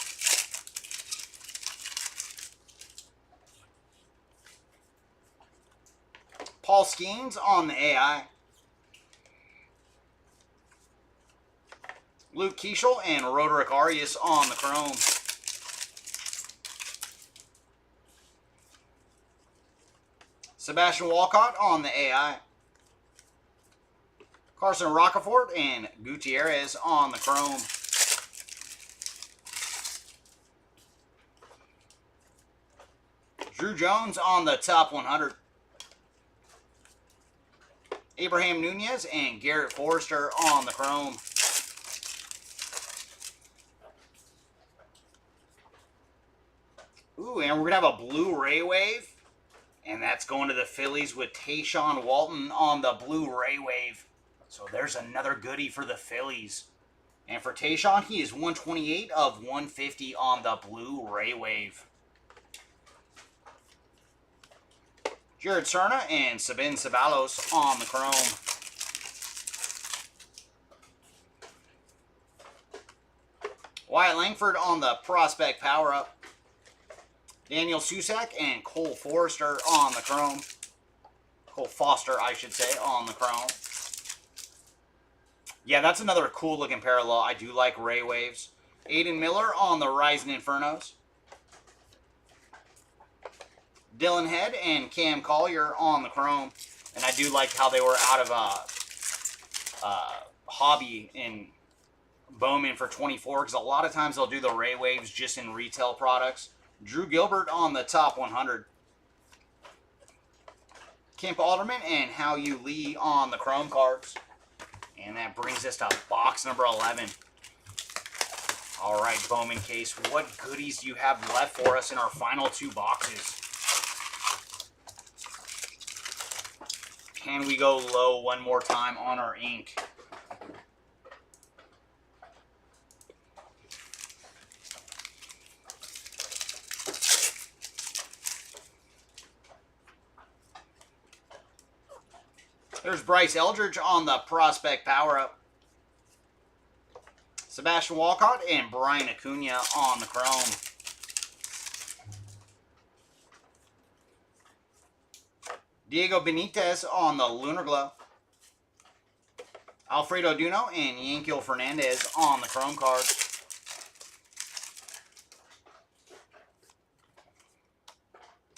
[SPEAKER 1] Paul Skeens on the AI. Luke Keeschel and Roderick Arias on the Chrome. Sebastian Walcott on the AI. Carson Rocafort and Gutierrez on the Chrome. Drew Jones on the top 100. Abraham Nunez and Garrett Forrester on the Chrome. Ooh, and we're going to have a Blu-ray wave. And that's going to the Phillies with Tayshawn Walton on the Blu-ray wave. So there's another goodie for the Phillies. And for Tayshawn, he is 128 of 150 on the Blu-ray wave. Jared Serna and Sabin Ceballos on the Chrome. Wyatt Langford on the Prospect Power-Up. Daniel Susak and Cole Forrester on the Chrome. Cole Foster, I should say, on the Chrome. Yeah, that's another cool looking parallel. I do like Ray Waves. Aiden Miller on the Rising Infernos. Dylan Head and Cam Collier on the Chrome. And I do like how they were out of hobby in Bowman for 24, because a lot of times they'll do the Ray Waves just in retail products. Drew Gilbert on the top 100. Kemp Alderman and How You Lee on the Chrome cards. And that brings us to box number 11. All right, Bowman case, what goodies do you have left for us in our final 2 boxes? Can we go low one more time on our ink? There's Bryce Eldridge on the Prospect Power-Up. Sebastian Walcott and Brian Acuna on the Chrome. Diego Benitez on the Lunar Glow. Alfredo Duno and Yanquiel Fernandez on the Chrome cards.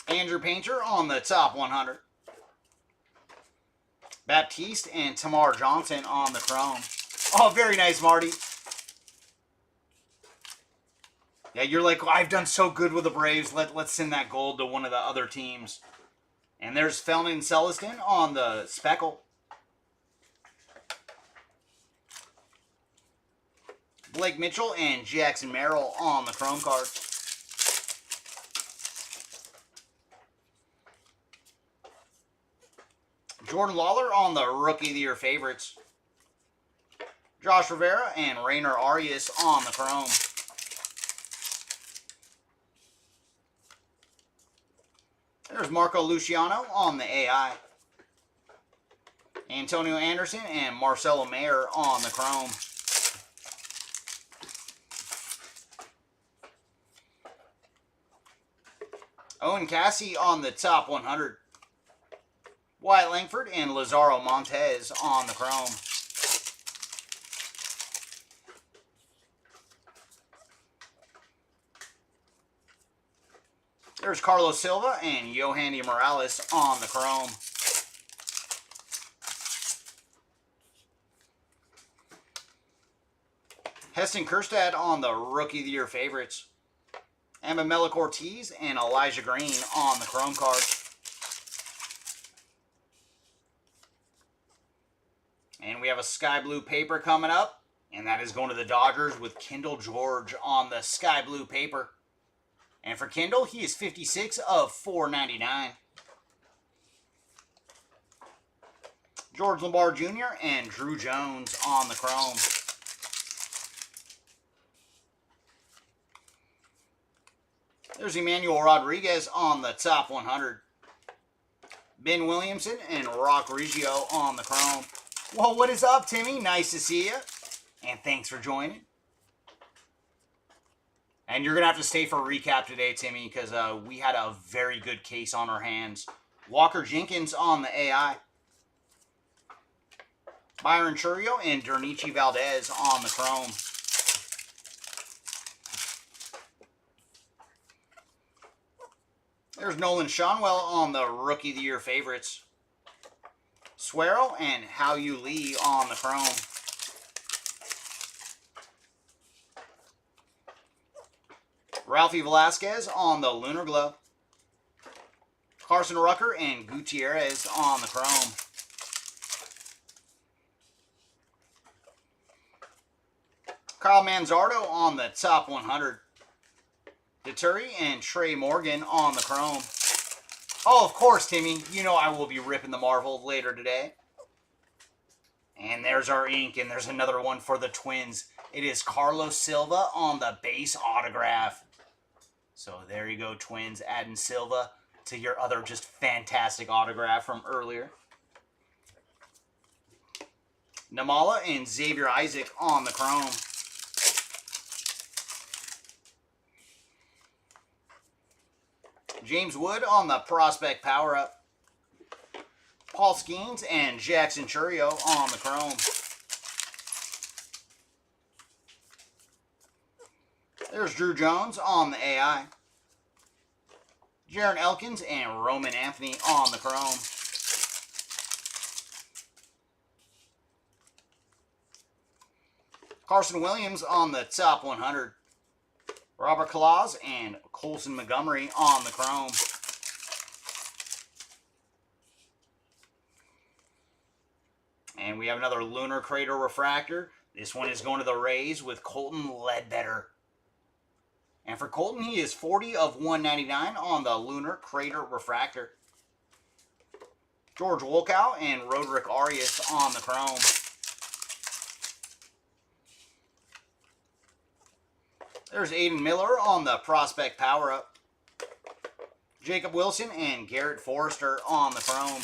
[SPEAKER 1] Andrew Painter on the top 100. Baptiste and Tamar Johnson on the Chrome. Oh, very nice, Marty. Yeah, you're like, oh, I've done so good with the Braves. Let's send that gold to one of the other teams. And there's Felton Celestin on the Speckle. Blake Mitchell and Jackson Merrill on the Chrome card. Jordan Lawler on the Rookie of the Year favorites. Josh Rivera and Rainer Arias on the Chrome. There's Marco Luciano on the AI. Antonio Anderson and Marcelo Mayer on the Chrome. Owen Cassie on the top 100. Wyatt Langford and Lazaro Montez on the Chrome. There's Carlos Silva and Yohandy Morales on the Chrome. Heston Kjerstad on the Rookie of the Year favorites. Emma Mellick Ortiz and Elijah Green on the Chrome card. And we have a sky blue paper coming up, and that is going to the Dodgers with Kendall George on the sky blue paper. And for Kendall, he is 56 of 499. George Lombard Jr. and Drew Jones on the Chrome. There's Emmanuel Rodriguez on the top 100. Ben Williamson and Rock Riggio on the Chrome. Well, what is up, Timmy? Nice to see you. And thanks for joining. And you're going to have to stay for a recap today, Timmy, because we had a very good case on our hands. Walker Jenkins on the AI. Byron Churio and Dernichi Valdez on the Chrome. There's Nolan Schanuel on the Rookie of the Year favorites. Suero and How You Lee on the Chrome. Ralphie Velasquez on the Lunar Glow. Carson Rucker and Gutierrez on the Chrome. Kyle Manzardo on the top 100. Deturi and Trey Morgan on the Chrome. Oh, of course, Timmy. You know I will be ripping the Marvel later today. And there's our ink, and there's another one for the Twins. It is Carlos Silva on the base autograph. So there you go, Twins, adding Silva to your other just fantastic autograph from earlier. Namala and Xavier Isaac on the Chrome. James Wood on the Prospect Power-Up. Paul Skeens and Jackson Churio on the Chrome. There's Drew Jones on the AI. Jaron Elkins and Roman Anthony on the Chrome. Carson Williams on the top 100. Robert Claus and Colson Montgomery on the chrome. And we have another Lunar Crater Refractor. This one is going to the Rays with Colton Ledbetter. And for Colton, he is 40 of 199 on the Lunar Crater Refractor. George Wolkow and Roderick Arias on the chrome. There's Aiden Miller on the Prospect Power-Up. Jacob Wilson and Garrett Forrester on the chrome.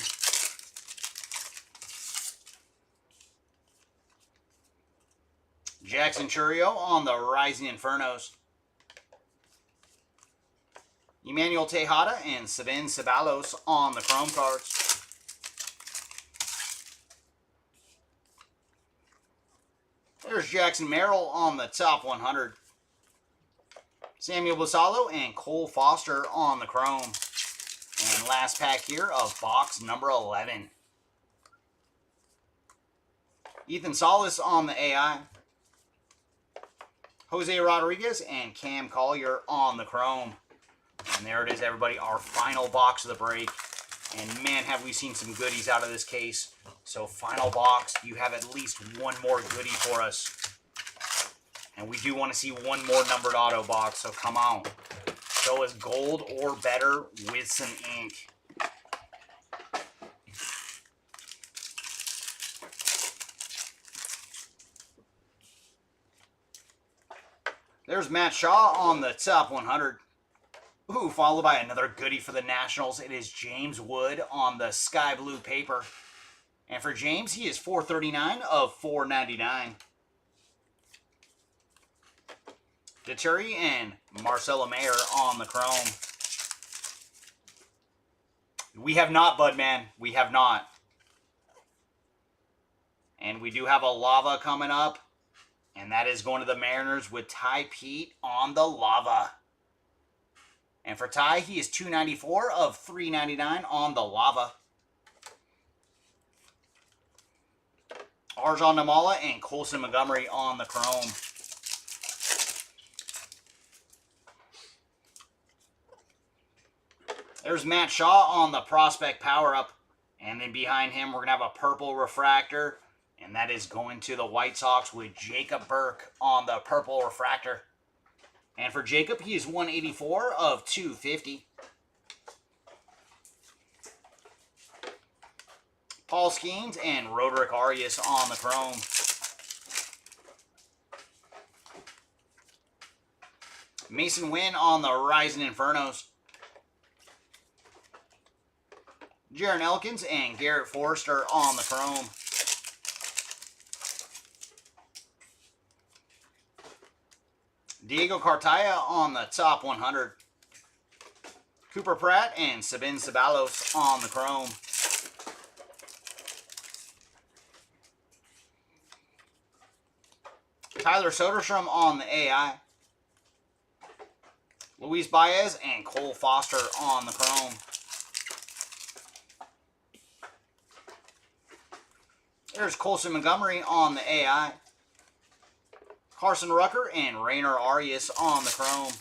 [SPEAKER 1] Jackson Churio on the Rising Infernos. Emmanuel Tejada and Sabin Ceballos on the chrome cards. There's Jackson Merrill on the top 100. Samuel Basalo and Cole Foster on the chrome. And last pack here of box number 11. Ethan Salas on the AI. Jose Rodriguez and Cam Collier on the chrome. And there it is, everybody, our final box of the break. And man, have we seen some goodies out of this case. So final box, you have at least one more goodie for us. And we do want to see one more numbered auto box, so come on. Show us gold or better with some ink. There's Matt Shaw on the top 100. Ooh, followed by another goodie for the Nationals. It is James Wood on the sky blue paper. And for James, he is 439 of 499. Deturi and Marcelo Mayer on the chrome. We have not, Budman. We have not. And we do have a lava coming up. And that is going to the Mariners with Ty Pete on the lava. And for Ty, he is 294 of 399 on the lava. Arjan Namala and Colson Montgomery on the chrome. There's Matt Shaw on the Prospect Power-Up. And then behind him, we're going to have a purple refractor. And that is going to the White Sox with Jacob Burke on the purple refractor. And for Jacob, he is 184 of 250. Paul Skeens and Roderick Arias on the chrome. Mason Wynn on the Rising Infernos. Jaron Elkins and Garrett Forrester on the chrome. Diego Cartaya on the top 100. Cooper Pratt and Sabin Ceballos on the chrome. Tyler Soderstrom on the AI. Luis Baez and Cole Foster on the chrome. There's Colson Montgomery on the AI. Carson Rucker and Rainer Arias on the chrome.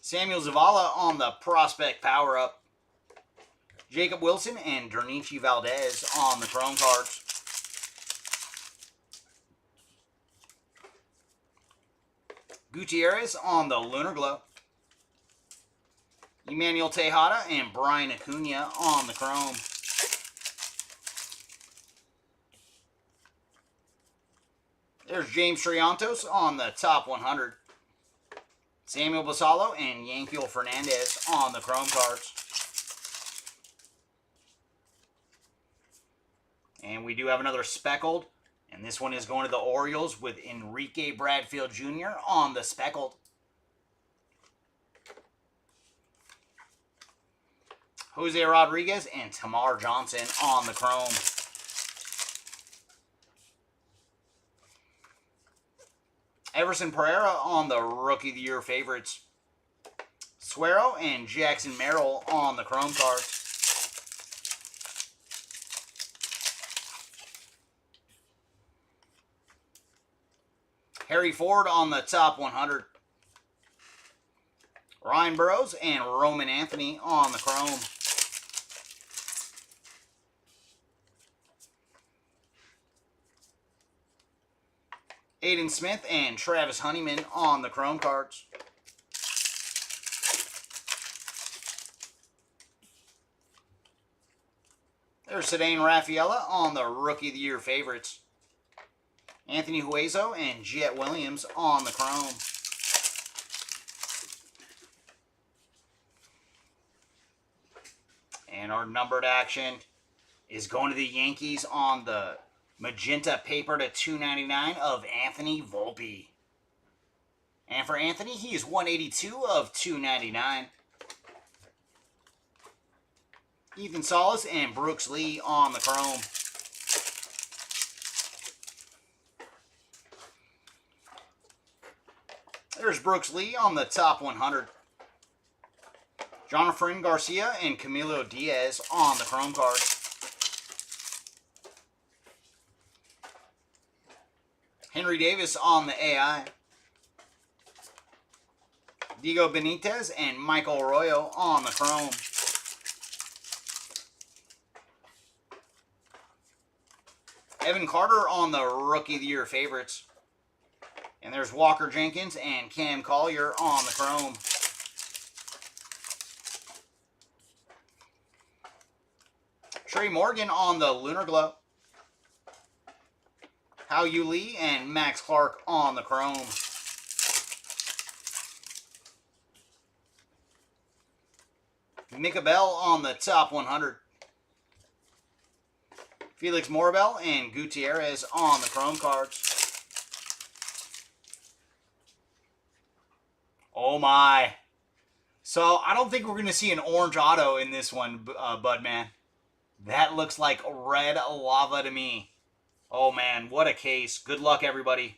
[SPEAKER 1] Samuel Zavala on the Prospect Power-Up. Jacob Wilson and Dernici Valdez on the chrome cards. Gutierrez on the Lunar Glow. Emmanuel Tejada and Brian Acuna on the chrome. There's James Triantos on the top 100. Samuel Basalo and Yanquiel Fernandez on the chrome cards. And we do have another speckled. And this one is going to the Orioles with Enrique Bradfield Jr. on the speckled. Jose Rodriguez and Tamar Johnson on the chrome. Everson Pereira on the Rookie of the Year favorites. Suero and Jackson Merrill on the chrome cards. Harry Ford on the top 100. Ryan Burrows and Roman Anthony on the chrome. Aiden Smith and Travis Honeyman on the chrome cards. There's Cedane Rafaela on the Rookie of the Year favorites. Anthony Hueso and Jet Williams on the chrome. And our numbered action is going to the Yankees on the magenta paper to 299 of Anthony Volpe. And for Anthony, he is 182 of 299. Ethan Salas and Brooks Lee on the chrome. There's Brooks Lee on the top 100. Jonathan Garcia and Camilo Diaz on the chrome cards. Henry Davis on the AI. Diego Benitez and Michael Arroyo on the chrome. Evan Carter on the Rookie of the Year favorites. And there's Walker Jenkins and Cam Collier on the chrome. Trey Morgan on the Lunar Glow. Hao Yu Lee and Max Clark on the chrome. Mika Bell on the top 100. Felix Morabel and Gutierrez on the chrome cards. Oh my. So I don't think we're going to see an orange auto in this one, Bud Man. That looks like red lava to me. Oh man, what a case. Good luck, everybody.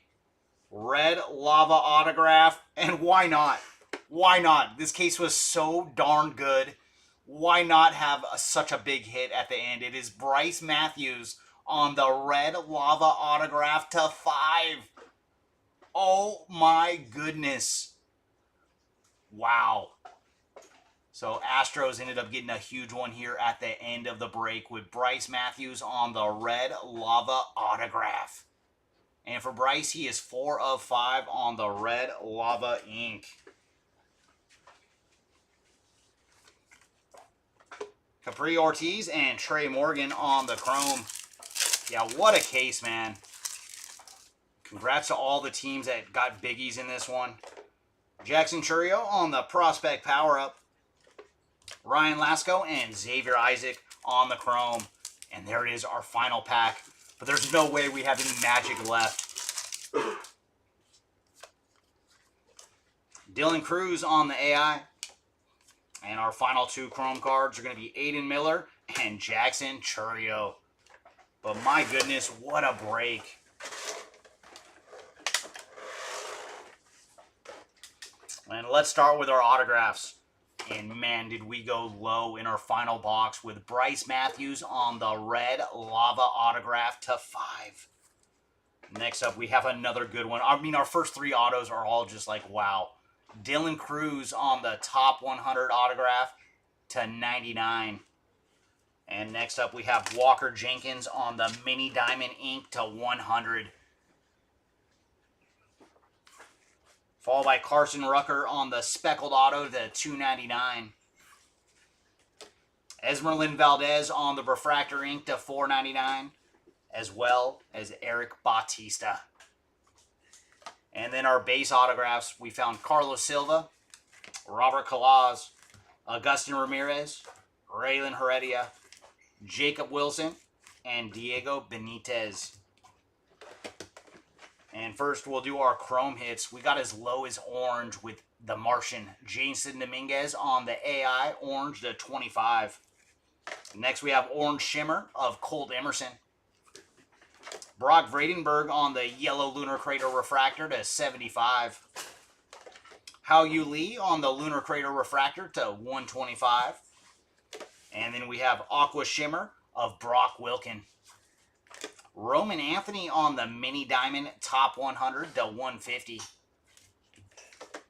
[SPEAKER 1] Red lava autograph. And why not? Why not? This case was so darn good. Why not have such a big hit at the end? It is Bryce Matthews on the red lava autograph to 5. Oh my goodness. Wow. So Astros ended up getting a huge one here at the end of the break with Bryce Matthews on the red lava autograph. And for Bryce, he is 4 of 5 on the red lava ink. Capri Ortiz and Trey Morgan on the chrome. Yeah, what a case, man. Congrats to all the teams that got biggies in this one. Jackson Churio on the prospect power-up. Ryan Lasco and Xavier Isaac on the chrome. And there it is, our final pack. But there's no way we have any magic left. Dylan Cruz on the AI. And our final 2 chrome cards are going to be Aiden Miller and Jackson Churio. But my goodness, what a break. And let's start with our autographs. And man, did we go low in our final box with Bryce Matthews on the red lava autograph to 5. Next up, we have another good one. I mean, our first 3 autos are all just like, wow. Dylan Cruz on the top 100 autograph to 99. And next up, we have Walker Jenkins on the mini diamond ink to 100. Followed by Carson Rucker on the speckled auto to 299. Esmeralyn Valdez on the refractor ink to 499. As well as Eric Bautista. And then our base autographs, we found Carlos Silva, Robert Calaz, Agustin Ramirez, Raylan Heredia, Jacob Wilson, and Diego Benitez. And first, we'll do our chrome hits. We got as low as orange with the Martian. Jason Dominguez on the AI, orange to 25. Next, we have orange shimmer of Colt Emerson. Brock Vradenberg on the yellow Lunar Crater Refractor to 75. Hao Yu Lee on the Lunar Crater Refractor to 125. And then we have Aqua Shimmer of Brock Wilken. Roman Anthony on the mini diamond, top 100 to 150.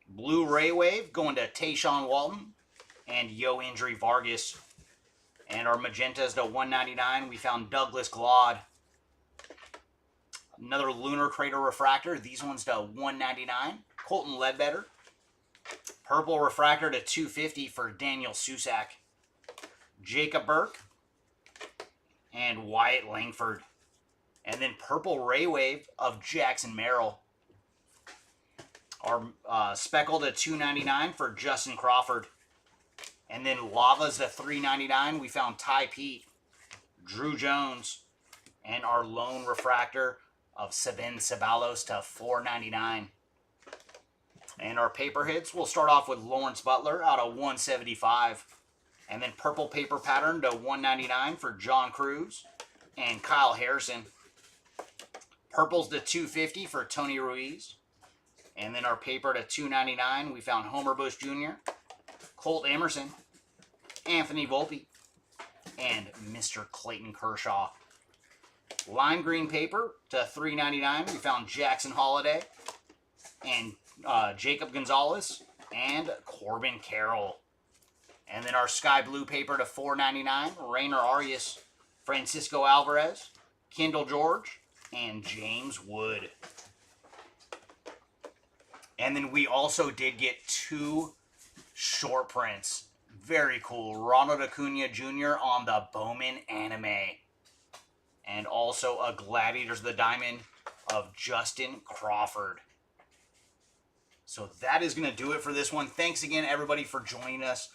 [SPEAKER 1] Blue Ray Wave going to Tayshaun Walton and Yo Injury Vargas. And our magentas to 199, we found Douglas Glaude. Another Lunar Crater Refractor. These ones to 199. Colton Ledbetter. Purple Refractor to 250 for Daniel Susak. Jacob Burke. And Wyatt Langford. And then Purple Ray Wave of Jackson Merrill. Our Speckle to 299 for Justin Crawford. And then Lavas to 399. We found Ty Pete, Drew Jones, and our Lone Refractor of Sabin Ceballos to 499. And our paper hits, we'll start off with Lawrence Butler out of 175. And then Purple Paper Pattern to 199 for John Cruz and Kyle Harrison. Purples to 250 for Tony Ruiz. And then our paper to 299, we found Homer Bush Jr., Colt Emerson, Anthony Volpe, and Mr. Clayton Kershaw. Lime green paper to 399, we found Jackson Holiday and Jacob Gonzalez and Corbin Carroll. And then our sky blue paper to 499, Rainer Arias, Francisco Alvarez, Kendall George, and James Wood. And then we also did get 2 short prints. Very cool. Ronald Acuna Jr. on the Bowman anime. And also a Gladiators of the Diamond of Justin Crawford. So that is going to do it for this one. Thanks again, everybody, for joining us.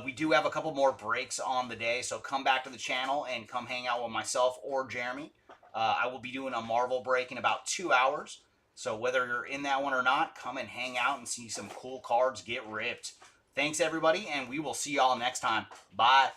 [SPEAKER 1] We do have a couple more breaks on the day, so come back to the channel and come hang out with myself or Jeremy. I will be doing a Marvel break in about 2 hours. So whether you're in that one or not, come and hang out and see some cool cards get ripped. Thanks, everybody, and we will see y'all next time. Bye.